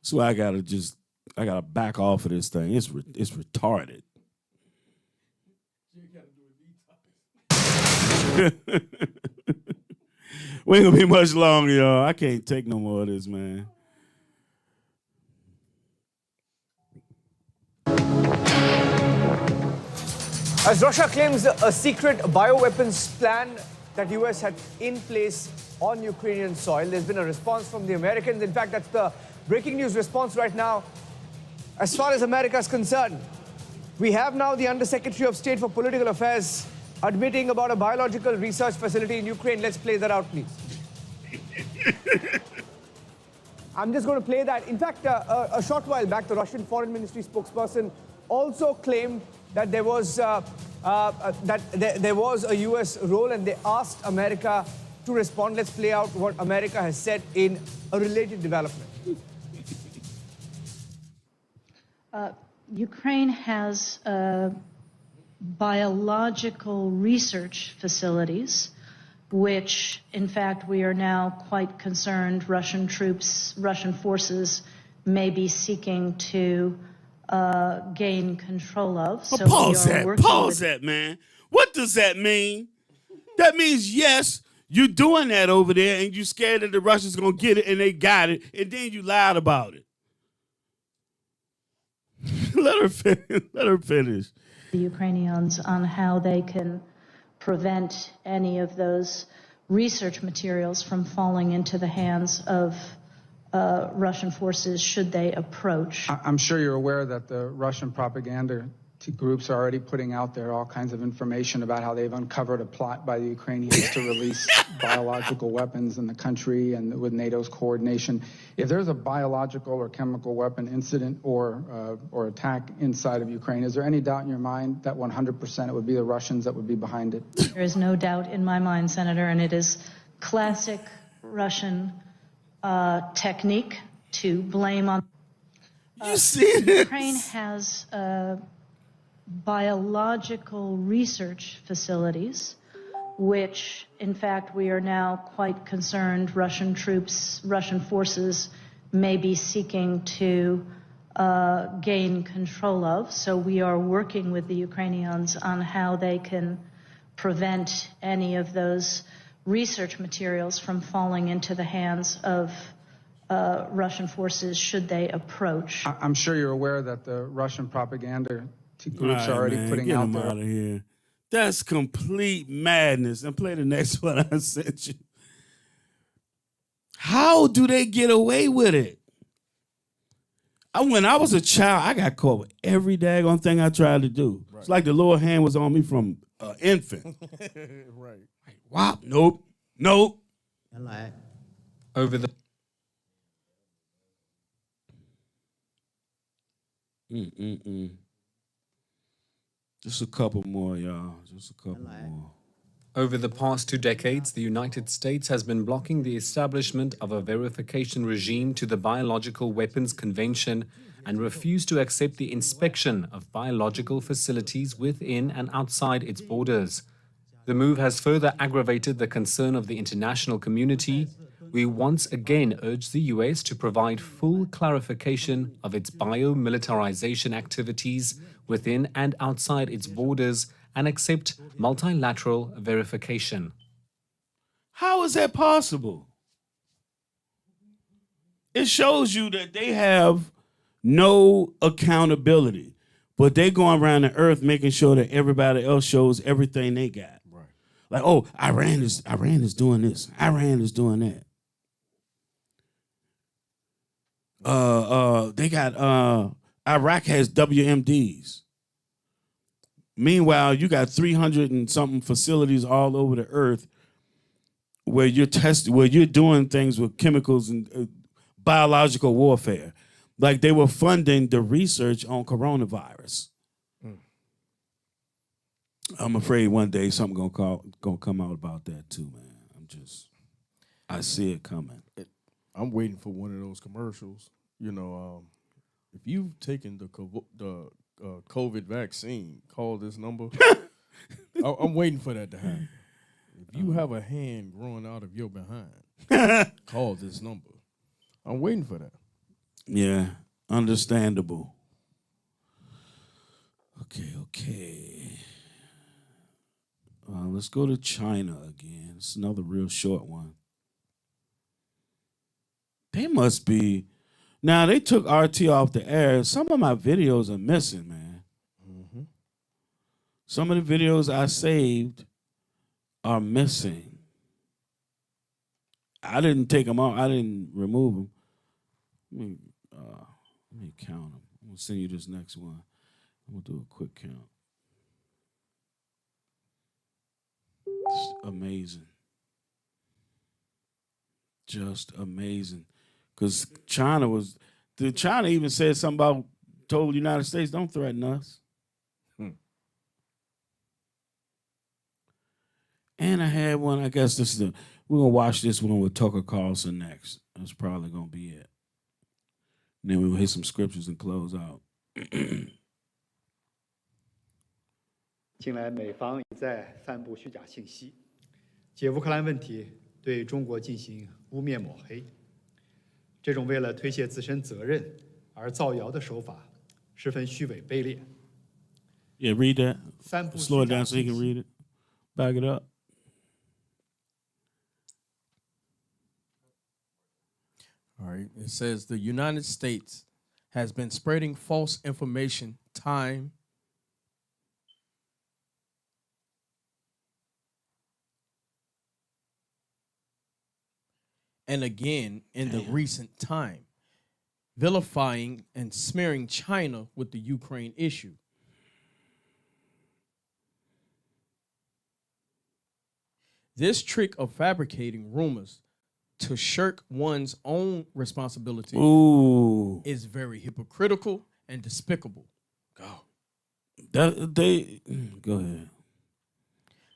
That's why I gotta back off of this thing. It's retarded. We ain't gonna be much longer, y'all. I can't take no more of this, man. As Russia claims a secret bioweapons plan that U.S. had in place on Ukrainian soil, there's been a response from the Americans. In fact, that's the breaking news response right now. As far as America is concerned, we have now the Undersecretary of State for Political Affairs admitting about a biological research facility in Ukraine. Let's play that out, please. I'm just going to play that. In fact, a short while back, the Russian Foreign Ministry spokesperson also claimed that there was there was a U.S. role, and they asked America to respond. Let's play out what America has said in a related development. Ukraine has biological research facilities, which, in fact, we are now quite concerned Russian forces may be seeking to gain control of. So pause that, man. What does that mean? That means, yes, you're doing that over there and you're scared that the Russians going to get it and they got it, and then you lied about it. Let her finish. The Ukrainians on how they can prevent any of those research materials from falling into the hands of Russian forces should they approach. I'm sure you're aware that the Russian propaganda groups are already putting out there all kinds of information about how they've uncovered a plot by the Ukrainians to release biological weapons in the country and with NATO's coordination. If there's a biological or chemical weapon incident or attack inside of Ukraine, is there any doubt in your mind that 100% it would be the Russians that would be behind it? There is no doubt in my mind, Senator, and it is classic Russian technique to blame on. You see this? Ukraine has biological research facilities, which, in fact, we are now quite concerned Russian forces may be seeking to gain control of. So we are working with the Ukrainians on how they can prevent any of those research materials from falling into the hands of Russian forces should they approach. I'm sure you're aware that the Russian propaganda groups All are already man, putting get out him there. out of here. That's complete madness. And play the next one I sent you. How do they get away with it? When I was a child, I got caught with every daggone thing I tried to do. Right. It's like the Lord hand was on me from infant. Right. Wow. Nope. Over the Just a couple more, y'all. Just a couple more. Over the past 2 decades, the United States has been blocking the establishment of a verification regime to the Biological Weapons Convention and refused to accept the inspection of biological facilities within and outside its borders. The move has further aggravated the concern of the international community. We once again urge the US to provide full clarification of its biomilitarization activities within and outside its borders and accept multilateral verification. How is that possible? It shows you that they have no accountability, but they going around the earth making sure that everybody else shows everything they got. Right. Like, oh, Iran is doing this. Iran is doing that. They got Iraq has WMDs. Meanwhile, you got 300 and something facilities all over the earth where you're doing things with chemicals and biological warfare. Like they were funding the research on coronavirus. I'm afraid one day something gonna come out about that too, man. I see it coming. I'm waiting for one of those commercials. You know, if you've taken the COVID vaccine, call this number. I'm waiting for that to happen. If you have a hand growing out of your behind, call this number. I'm waiting for that. Yeah, understandable. Okay. Let's go to China again. It's another real short one. They must be. Now, they took RT off the air. Some of my videos are missing, man. Mm-hmm. Some of the videos I saved are missing. I didn't take them out. I didn't remove them. Let me count them. I'm going to send you this next one. I'm going to do a quick count. It's amazing. Just amazing. Because China even said something about, told the United States, don't threaten us. And I had one, I guess we're going to watch this one with Tucker Carlson next. That's probably going to be it. And then we'll hit some scriptures and close out. 近来美方一再散布虚假信息，借乌克兰问题对中国进行污蔑抹黑。这种为了推卸自身责任而造谣的手法，十分虚伪卑劣。 Yeah, read that. Slow it down so he can read it. Back it up. All right. It says the United States has been spreading false information time and again in the recent time, vilifying and smearing China with the Ukraine issue. This trick of fabricating rumors to shirk one's own responsibility is very hypocritical and despicable. Go ahead.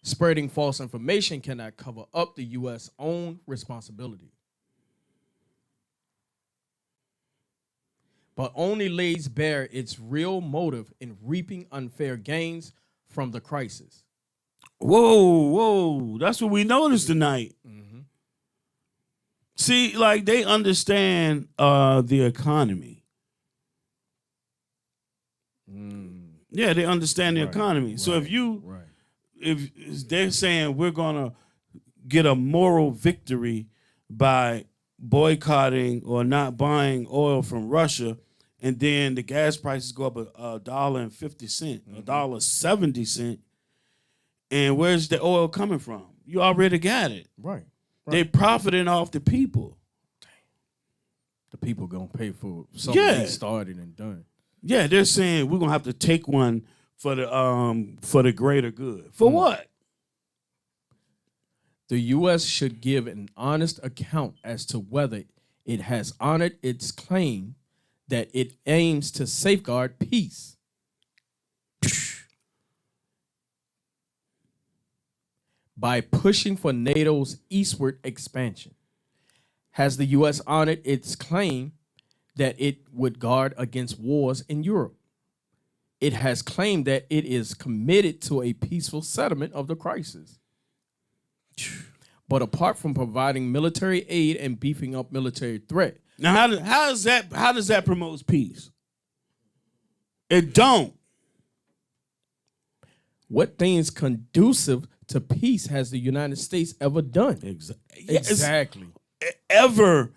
Spreading false information cannot cover up the U.S. own responsibility, but only lays bare its real motive in reaping unfair gains from the crisis. Whoa, that's what we noticed tonight. See, like they understand the economy. Yeah, they understand the economy. So if they're saying we're gonna get a moral victory by boycotting or not buying oil from Russia, and then the gas prices go up $1.50, $1.70, and where's the oil coming from? You already got it. Right. They profiting off the people. The people gonna pay for something they started and done. Yeah, they're saying we're gonna have to take one for the greater good. For what? The U.S. should give an honest account as to whether it has honored its claim that it aims to safeguard peace. By pushing for NATO's eastward expansion. Has the U.S. honored its claim that it would guard against wars in Europe? It has claimed that it is committed to a peaceful settlement of the crisis. But apart from providing military aid and beefing up military threat. Now, how does that promote peace? It don't. What things conducive to peace has the United States ever done? Exactly. Ever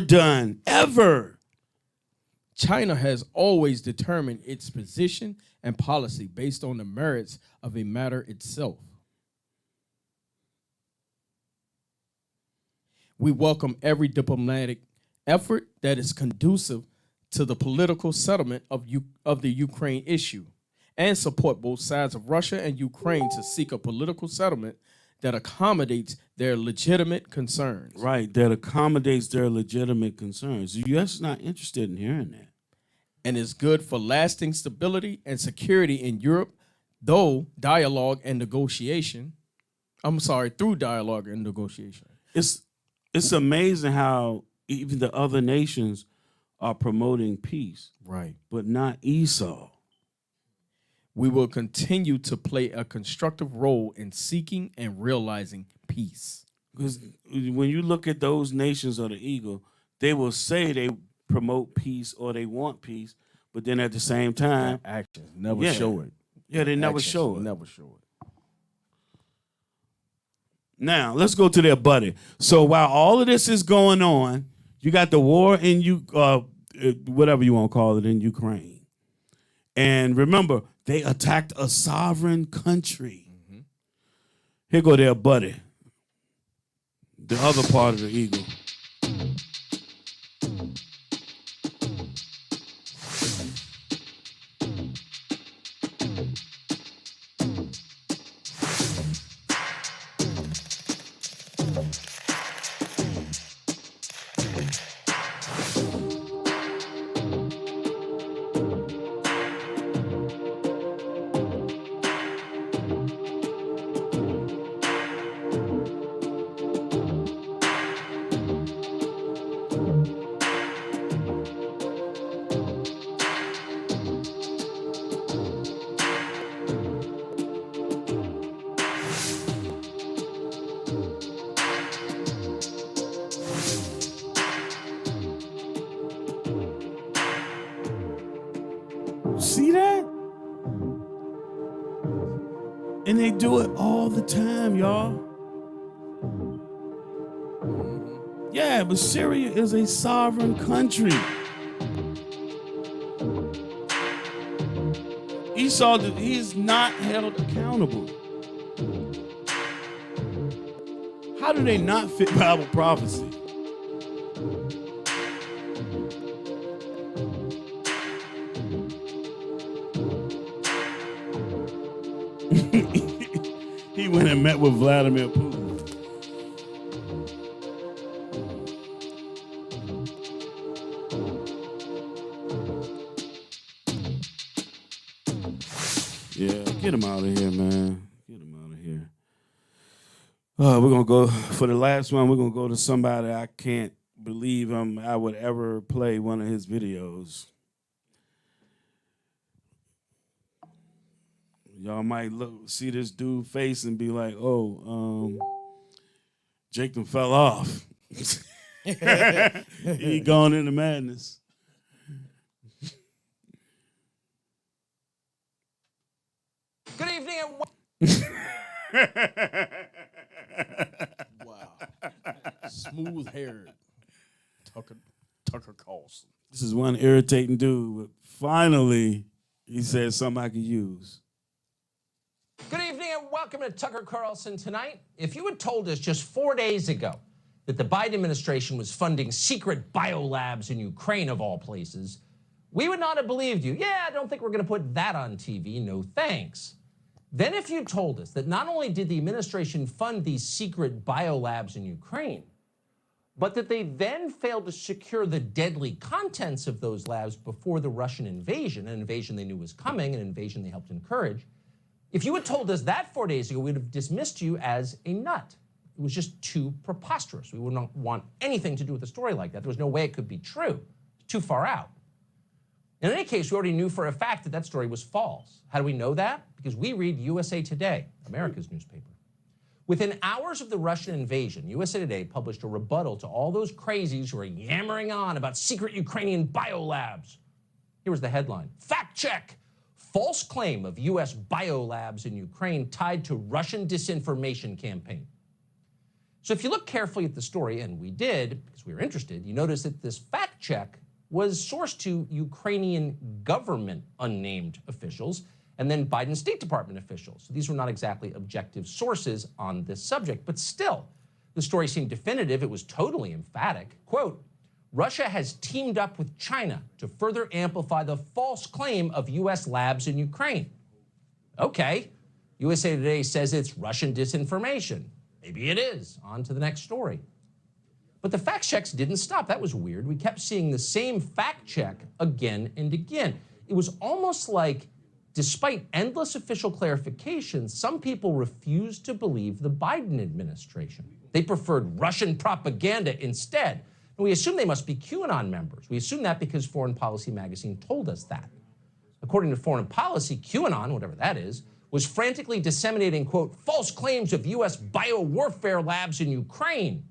done. Ever. China has always determined its position and policy based on the merits of a matter itself. We welcome every diplomatic effort that is conducive to the political settlement of the Ukraine issue and support both sides of Russia and Ukraine to seek a political settlement that accommodates their legitimate concerns. Right, that accommodates their legitimate concerns. The U.S. is not interested in hearing that. And is good for lasting stability and security in Europe, through dialogue and negotiation. It's amazing how even the other nations are promoting peace. Right. But not Esau. We will continue to play a constructive role in seeking and realizing peace. Because when you look at those nations of the eagle, they will say they promote peace or they want peace, but then at the same time, actions never show it. Yeah, they never show it. Never show it. Now, let's go to their buddy. So while all of this is going on, you got the war in whatever you want to call it, in Ukraine. And remember, they attacked a sovereign country. Here go their buddy, the other part of the eagle. See that? And they do it all the time, y'all. Yeah, but Syria is a sovereign country. Esau, he is not held accountable. How do they not fit Bible prophecy? He went and met with Vladimir Putin. Yeah, get him out of here, man. Get him out of here. We're going to go, for the last one, we're going to go to somebody I can't believe I would ever play one of his videos. Y'all might see this dude face and be like, oh, Jake done fell off. He gone into madness. Good evening and Wow. Smooth-haired Tucker Carlson. This is one irritating dude, but finally he said something I could use. Good evening and welcome to Tucker Carlson Tonight. If you had told us just 4 days ago that the Biden administration was funding secret biolabs in Ukraine, of all places, we would not have believed you. Yeah, I don't think we're going to put that on TV. No thanks. Then if you told us that not only did the administration fund these secret biolabs in Ukraine, but that they then failed to secure the deadly contents of those labs before the Russian invasion, an invasion they knew was coming, an invasion they helped encourage, if you had told us that 4 days ago, we would have dismissed you as a nut. It was just too preposterous. We would not want anything to do with a story like that. There was no way it could be true. Too far out. In any case, we already knew for a fact that that story was false. How do we know that? Because we read USA Today, America's newspaper. Within hours of the Russian invasion, USA Today published a rebuttal to all those crazies who are yammering on about secret Ukrainian biolabs. Here was the headline: Fact check! False claim of U.S. biolabs in Ukraine tied to Russian disinformation campaign. So if you look carefully at the story, and we did, because we were interested, you notice that this fact check was sourced to Ukrainian government unnamed officials and then Biden State Department officials. So these were not exactly objective sources on this subject, but still, the story seemed definitive. It was totally emphatic. Quote, Russia has teamed up with China to further amplify the false claim of U.S. labs in Ukraine. Okay, USA Today says it's Russian disinformation. Maybe it is. On to the next story. But the fact checks didn't stop. That was weird. We kept seeing the same fact check again and again. It was almost like, despite endless official clarifications, some people refused to believe the Biden administration. They preferred Russian propaganda instead. And we assume they must be QAnon members. We assume that because Foreign Policy magazine told us that. According to Foreign Policy, QAnon, whatever that is, was frantically disseminating, quote, false claims of U.S. biowarfare labs in Ukraine.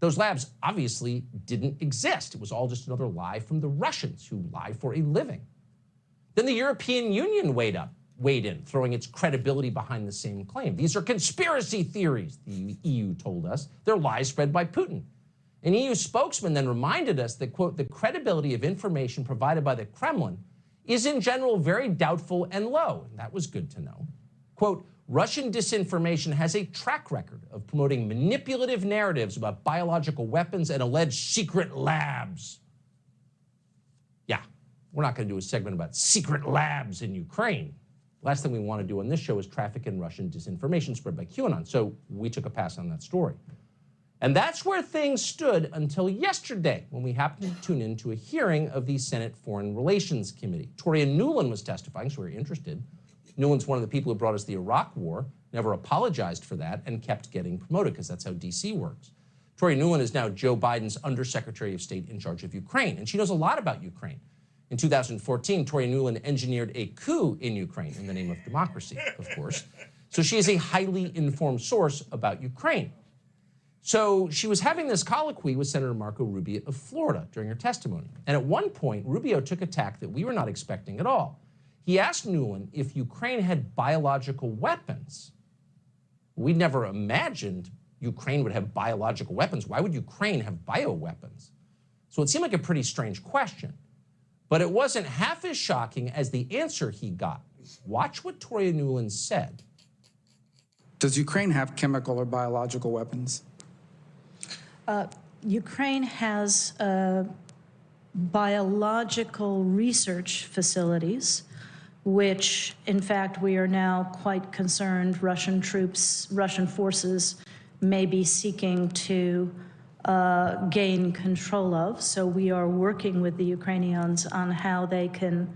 Those labs obviously didn't exist. It was all just another lie from the Russians, who lie for a living. Then the European Union weighed in, throwing its credibility behind the same claim. These are conspiracy theories, the EU told us. They're lies spread by Putin. An EU spokesman then reminded us that, quote, the credibility of information provided by the Kremlin is in general very doubtful and low. And that was good to know. Quote, Russian disinformation has a track record of promoting manipulative narratives about biological weapons and alleged secret labs. Yeah, we're not going to do a segment about secret labs in Ukraine. Last thing we want to do on this show is traffic in Russian disinformation spread by QAnon. So we took a pass on that story. And that's where things stood until yesterday, when we happened to tune into a hearing of the Senate Foreign Relations Committee. Toria Nuland was testifying, so we were interested. Nuland's one of the people who brought us the Iraq War, never apologized for that, and kept getting promoted, because that's how D.C. works. Toria Nuland is now Joe Biden's Undersecretary of State in charge of Ukraine, and she knows a lot about Ukraine. In 2014, Toria Nuland engineered a coup in Ukraine in the name of democracy, of course. So she is a highly informed source about Ukraine. So she was having this colloquy with Senator Marco Rubio of Florida during her testimony. And at one point, Rubio took a tack that we were not expecting at all. He asked Nuland if Ukraine had biological weapons. We'd never imagined Ukraine would have biological weapons. Why would Ukraine have bioweapons? So it seemed like a pretty strange question. But it wasn't half as shocking as the answer he got. Watch what Toria Nuland said. Does Ukraine have chemical or biological weapons? Ukraine has biological research facilities, which, in fact, we are now quite concerned Russian forces may be seeking to gain control of. So we are working with the Ukrainians on how they can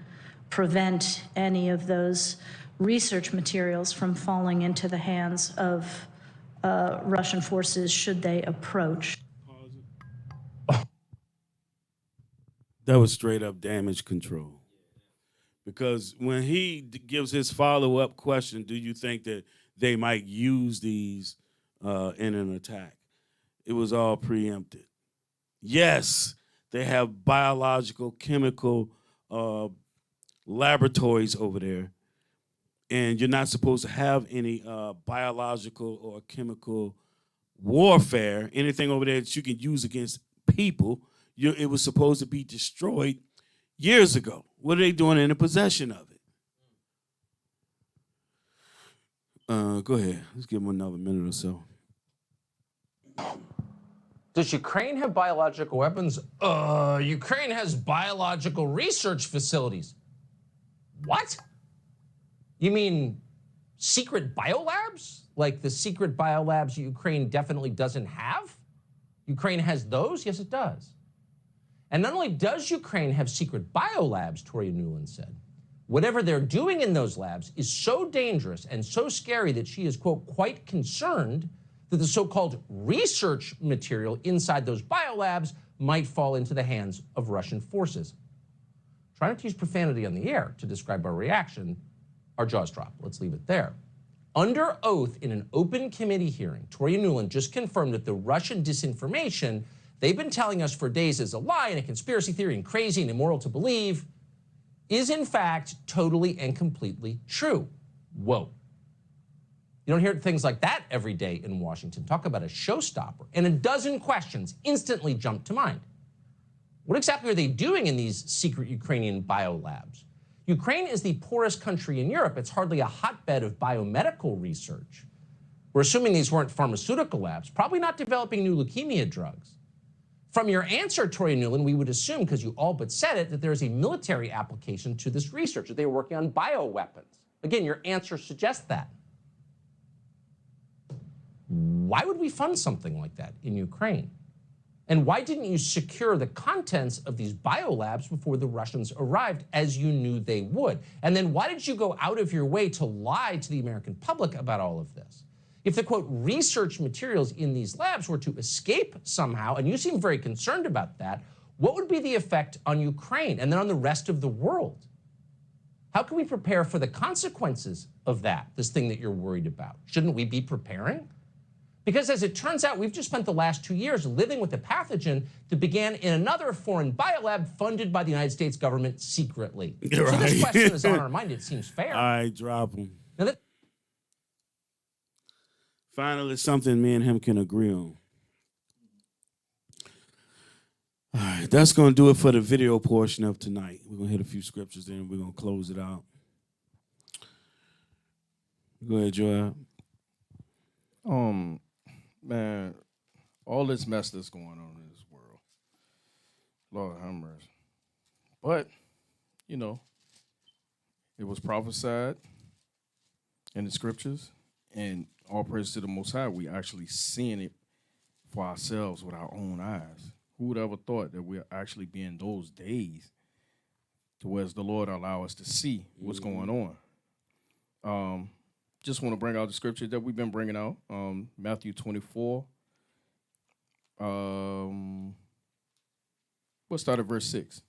prevent any of those research materials from falling into the hands of Russian forces should they approach. That was straight up damage control. Because when he gives his follow-up question, do you think that they might use these in an attack? it was all preempted. Yes, they have biological, chemical laboratories over there, and you're not supposed to have any biological or chemical warfare, anything over there that you can use against people. It was supposed to be destroyed years ago. What are they doing in the possession of it? Go ahead. Let's give them another minute or so. Does Ukraine have biological weapons? Ukraine has biological research facilities. What? You mean secret biolabs? Like the secret biolabs Ukraine definitely doesn't have? Ukraine has those? Yes, it does. And not only does Ukraine have secret biolabs, Toria Nuland said, whatever they're doing in those labs is so dangerous and so scary that she is, quote, quite concerned that the so-called research material inside those biolabs might fall into the hands of Russian forces. Try not to use profanity on the air to describe our reaction. Our jaws drop. Let's leave it there. Under oath in an open committee hearing, Toria Nuland just confirmed that the Russian disinformation they've been telling us for days is a lie and a conspiracy theory and crazy and immoral to believe is in fact totally and completely true. Whoa. You don't hear things like that every day in Washington. Talk about a showstopper. And a dozen questions instantly jump to mind. What exactly are they doing in these secret Ukrainian biolabs? Ukraine is the poorest country in Europe. It's hardly a hotbed of biomedical research. We're assuming these weren't pharmaceutical labs, probably not developing new leukemia drugs. From your answer, Toria Nuland, we would assume, because you all but said it, that there is a military application to this research, that they were working on bioweapons. Again, your answer suggests that. Why would we fund something like that in Ukraine? And why didn't you secure the contents of these biolabs before the Russians arrived, as you knew they would? And then why did you go out of your way to lie to the American public about all of this? If the, quote, research materials in these labs were to escape somehow, and you seem very concerned about that, what would be the effect on Ukraine and then on the rest of the world? How can we prepare for the consequences of that, this thing that you're worried about? Shouldn't we be preparing? Because as it turns out, we've just spent the last 2 years living with a pathogen that began in another foreign biolab funded by the United States government secretly. Right. So this question is on our mind. It seems fair. All right, drop him. Now that Finally, something me and him can agree on. All right, that's going to do it for the video portion of tonight. We're going to hit a few scriptures, then we're going to close it out. Go ahead, Joel. Man, all this mess that's going on in this world, Lord have mercy. But, you know, it was prophesied in the scriptures, and all praise to the Most High, we actually seeing it for ourselves with our own eyes. Who would ever thought that we'll actually be in those days to where the Lord allow us to see what's going on? Just want to bring out the scripture that we've been bringing out, Matthew 24. We'll start at verse 6.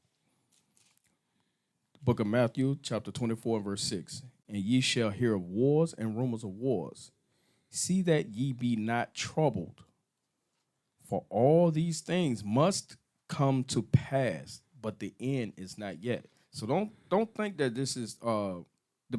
The book of Matthew, chapter 24, verse 6. And ye shall hear of wars and rumors of wars. See that ye be not troubled, for all these things must come to pass, but the end is not yet. So don't think that this is the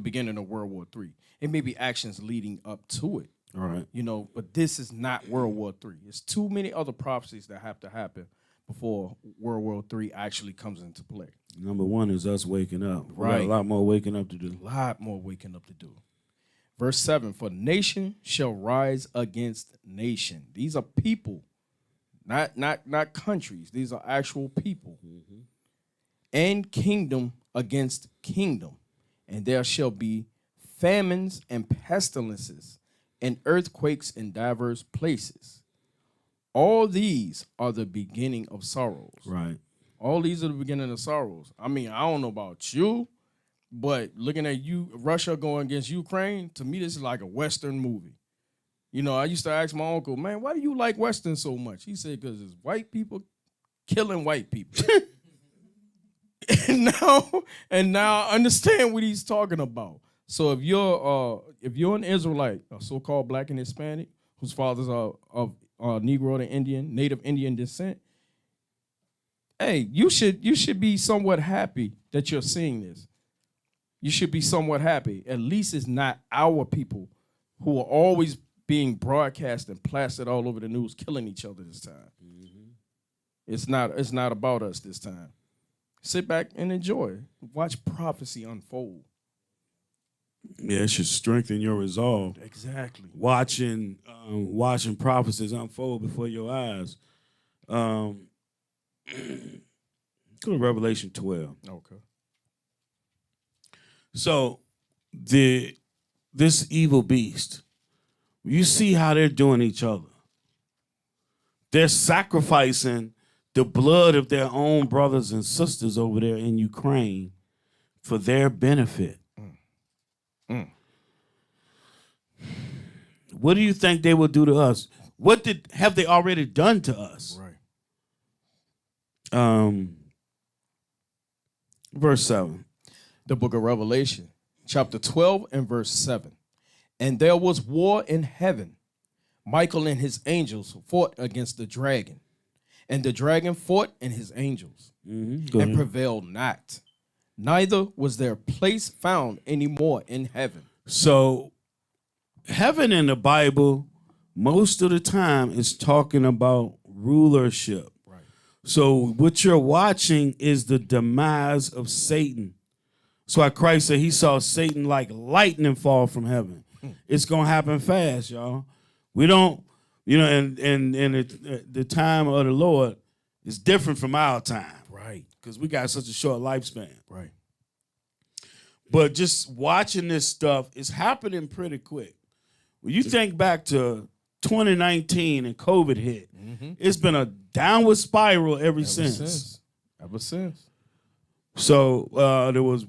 beginning of World War III. It may be actions leading up to it. All right. You know, but this is not World War III. It's too many other prophecies that have to happen before World War III actually comes into play. Number one is us waking up. Right. We got a lot more waking up to do. A lot more waking up to do. Verse 7, for nation shall rise against nation. These are people, not countries. These are actual people. Mm-hmm. And kingdom against kingdom. And there shall be famines and pestilences and earthquakes in diverse places. All these are the beginning of sorrows. Right. All these are the beginning of sorrows. I mean, I don't know about you, but looking at you, Russia going against Ukraine, to me, this is like a Western movie. You know, I used to ask my uncle, man, why do you like Western so much? He said, because it's white people killing white people. and now I understand what he's talking about. So if you're an Israelite, a so-called black and Hispanic, whose fathers are of Negro and Indian, Native Indian descent, hey, you should be somewhat happy that you're seeing this. You should be somewhat happy. At least it's not our people who are always being broadcast and plastered all over the news, killing each other this time. It's not about us this time. Sit back and enjoy. Watch prophecy unfold. Yeah, it should strengthen your resolve. Exactly. Watching prophecies unfold before your eyes. Go to Revelation 12. Okay. So this evil beast, you see how they're doing each other. They're sacrificing the blood of their own brothers and sisters over there in Ukraine for their benefit. What do you think they will do to us? What have they already done to us? Right. Verse 7. The book of Revelation, chapter 12 and verse 7. And there was war in heaven. Michael and his angels fought against the dragon. And the dragon fought and his angels and prevailed not. Neither was their place found anymore in heaven. So heaven in the Bible, most of the time, is talking about rulership. Right. So what you're watching is the demise of Satan. That's why Christ said he saw Satan like lightning fall from heaven. It's going to happen fast, y'all. We don't, and the time of the Lord is different from our time. Right. Because we got such a short lifespan. Right. But just watching this stuff is happening pretty quick. When you think back to 2019 and COVID hit, it's been a downward spiral ever since. Ever since. So there was,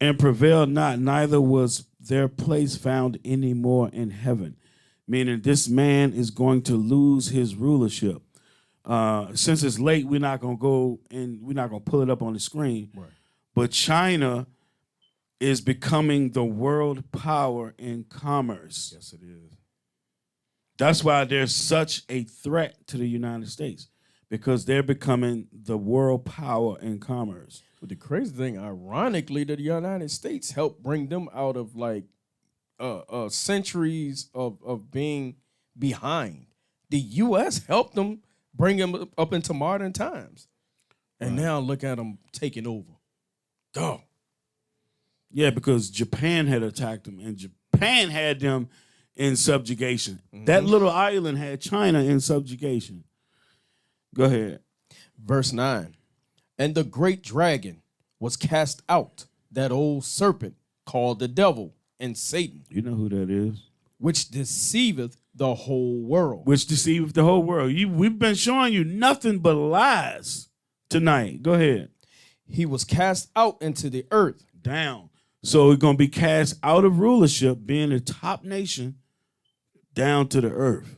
and prevailed not, neither was their place found anymore in heaven. Meaning this man is going to lose his rulership. Since it's late, we're not going to go and we're not going to pull it up on the screen. Right. But China is becoming the world power in commerce. Yes, it is. That's why there's such a threat to the United States, because they're becoming the world power in commerce. But the crazy thing, ironically, that the United States helped bring them out of like centuries of being behind. The U.S. helped them bring them up into modern times. And now look at them taking over. Go. Yeah, because Japan had attacked them, and Japan had them in subjugation. That little island had China in subjugation. Go ahead. Verse 9. And the great dragon was cast out, that old serpent called the devil and Satan. You know who that is. Which deceiveth the whole world. Which deceiveth the whole world. We've been showing you nothing but lies tonight. Go ahead. He was cast out into the earth. Down. So we're going to be cast out of rulership, being the top nation, down to the earth.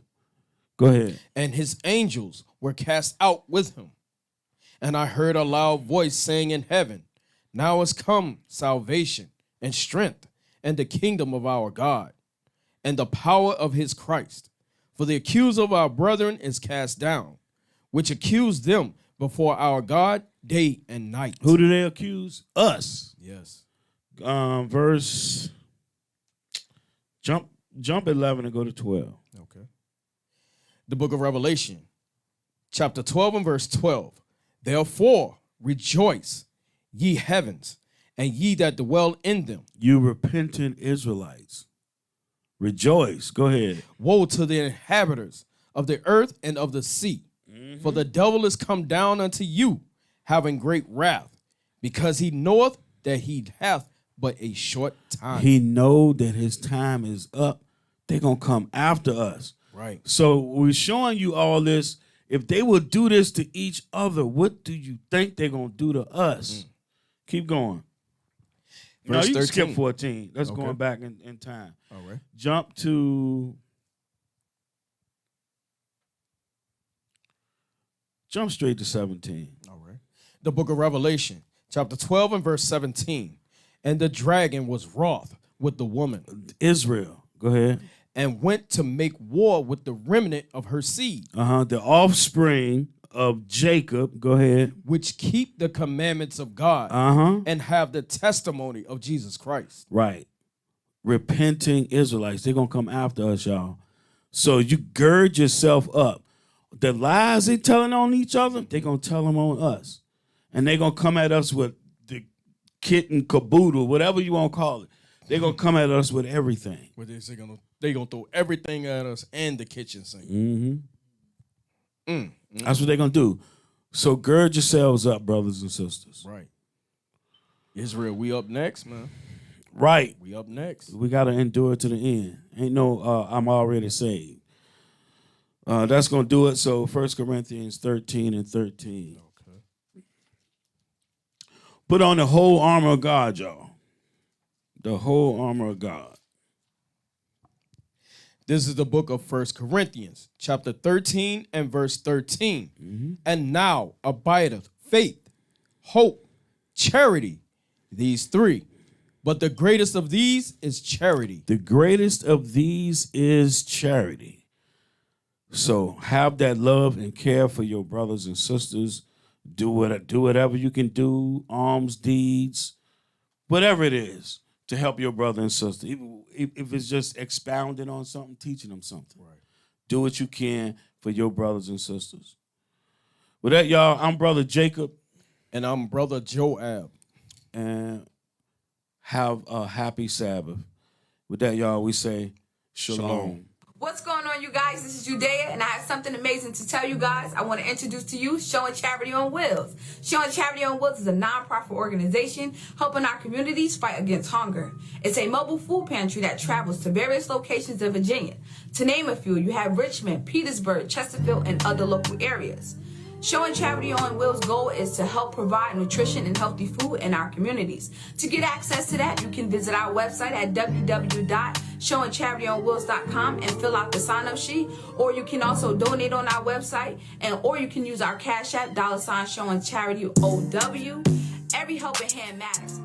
Go ahead. And his angels were cast out with him. And I heard a loud voice saying in heaven, now is come salvation and strength and the kingdom of our God and the power of his Christ. For the accuser of our brethren is cast down, which accused them before our God day and night. Who do they accuse? Us. Yes. Verse, jump 11 and go to 12. Okay. The book of Revelation, chapter 12 and verse 12. Therefore rejoice, ye heavens, and ye that dwell in them. You repentant Israelites, rejoice. Go ahead. Woe to the inhabitants of the earth and of the sea, for the devil is come down unto you, having great wrath, because he knoweth that he hath but a short time. He know that his time is up. They're going to come after us. Right. So we're showing you all this. If they will do this to each other, what do you think they're going to do to us? Keep going. Verse you 13. Skip 14. That's going back in time. All right. Jump straight to 17. All right. The book of Revelation, chapter 12 and verse 17. And the dragon was wroth with the woman. Israel. Go ahead. And went to make war with the remnant of her seed. The offspring of Jacob. Go ahead. Which keep the commandments of God. And have the testimony of Jesus Christ. Right. Repenting Israelites. They're going to come after us, y'all. So you gird yourself up. The lies they're telling on each other, they're going to tell them on us. And they're going to come at us with the kit and caboodle, whatever you want to call it. They're going to come at us with everything. But they're going to throw everything at us and the kitchen sink. That's what they're going to do. So gird yourselves up, brothers and sisters. Right. Israel, we up next, man. Right. We up next. We got to endure to the end. Ain't no I'm already saved. That's going to do it. So 1 Corinthians 13 and 13. Okay. Put on the whole armor of God, y'all. The whole armor of God. This is the book of 1 Corinthians, chapter 13 and verse 13. And now abideth faith, hope, charity, these three. But the greatest of these is charity. The greatest of these is charity. So have that love and care for your brothers and sisters. Do whatever you can do, alms, deeds, whatever it is to help your brother and sister. If it's just expounding on something, teaching them something. Right. Do what you can for your brothers and sisters. With that, y'all, I'm Brother Jacob. And I'm Brother Joab. And have a happy Sabbath. With that, y'all, we say shalom. What's going on, you guys? This is Judea, and I have something amazing to tell you guys. I want to introduce to you Showing Charity on Wheels. Showing Charity on Wheels is a non-profit organization helping our communities fight against hunger. It's a mobile food pantry that travels to various locations in Virginia. To name a few, you have Richmond, Petersburg, Chesterfield, and other local areas. Showing Charity on Wheels' goal is to help provide nutrition and healthy food in our communities. To get access to that, you can visit our website at www.showingcharityonwheels.com and fill out the sign-up sheet, or you can also donate on our website, or you can use our Cash App, $Showing Charity OW. Every helping hand matters.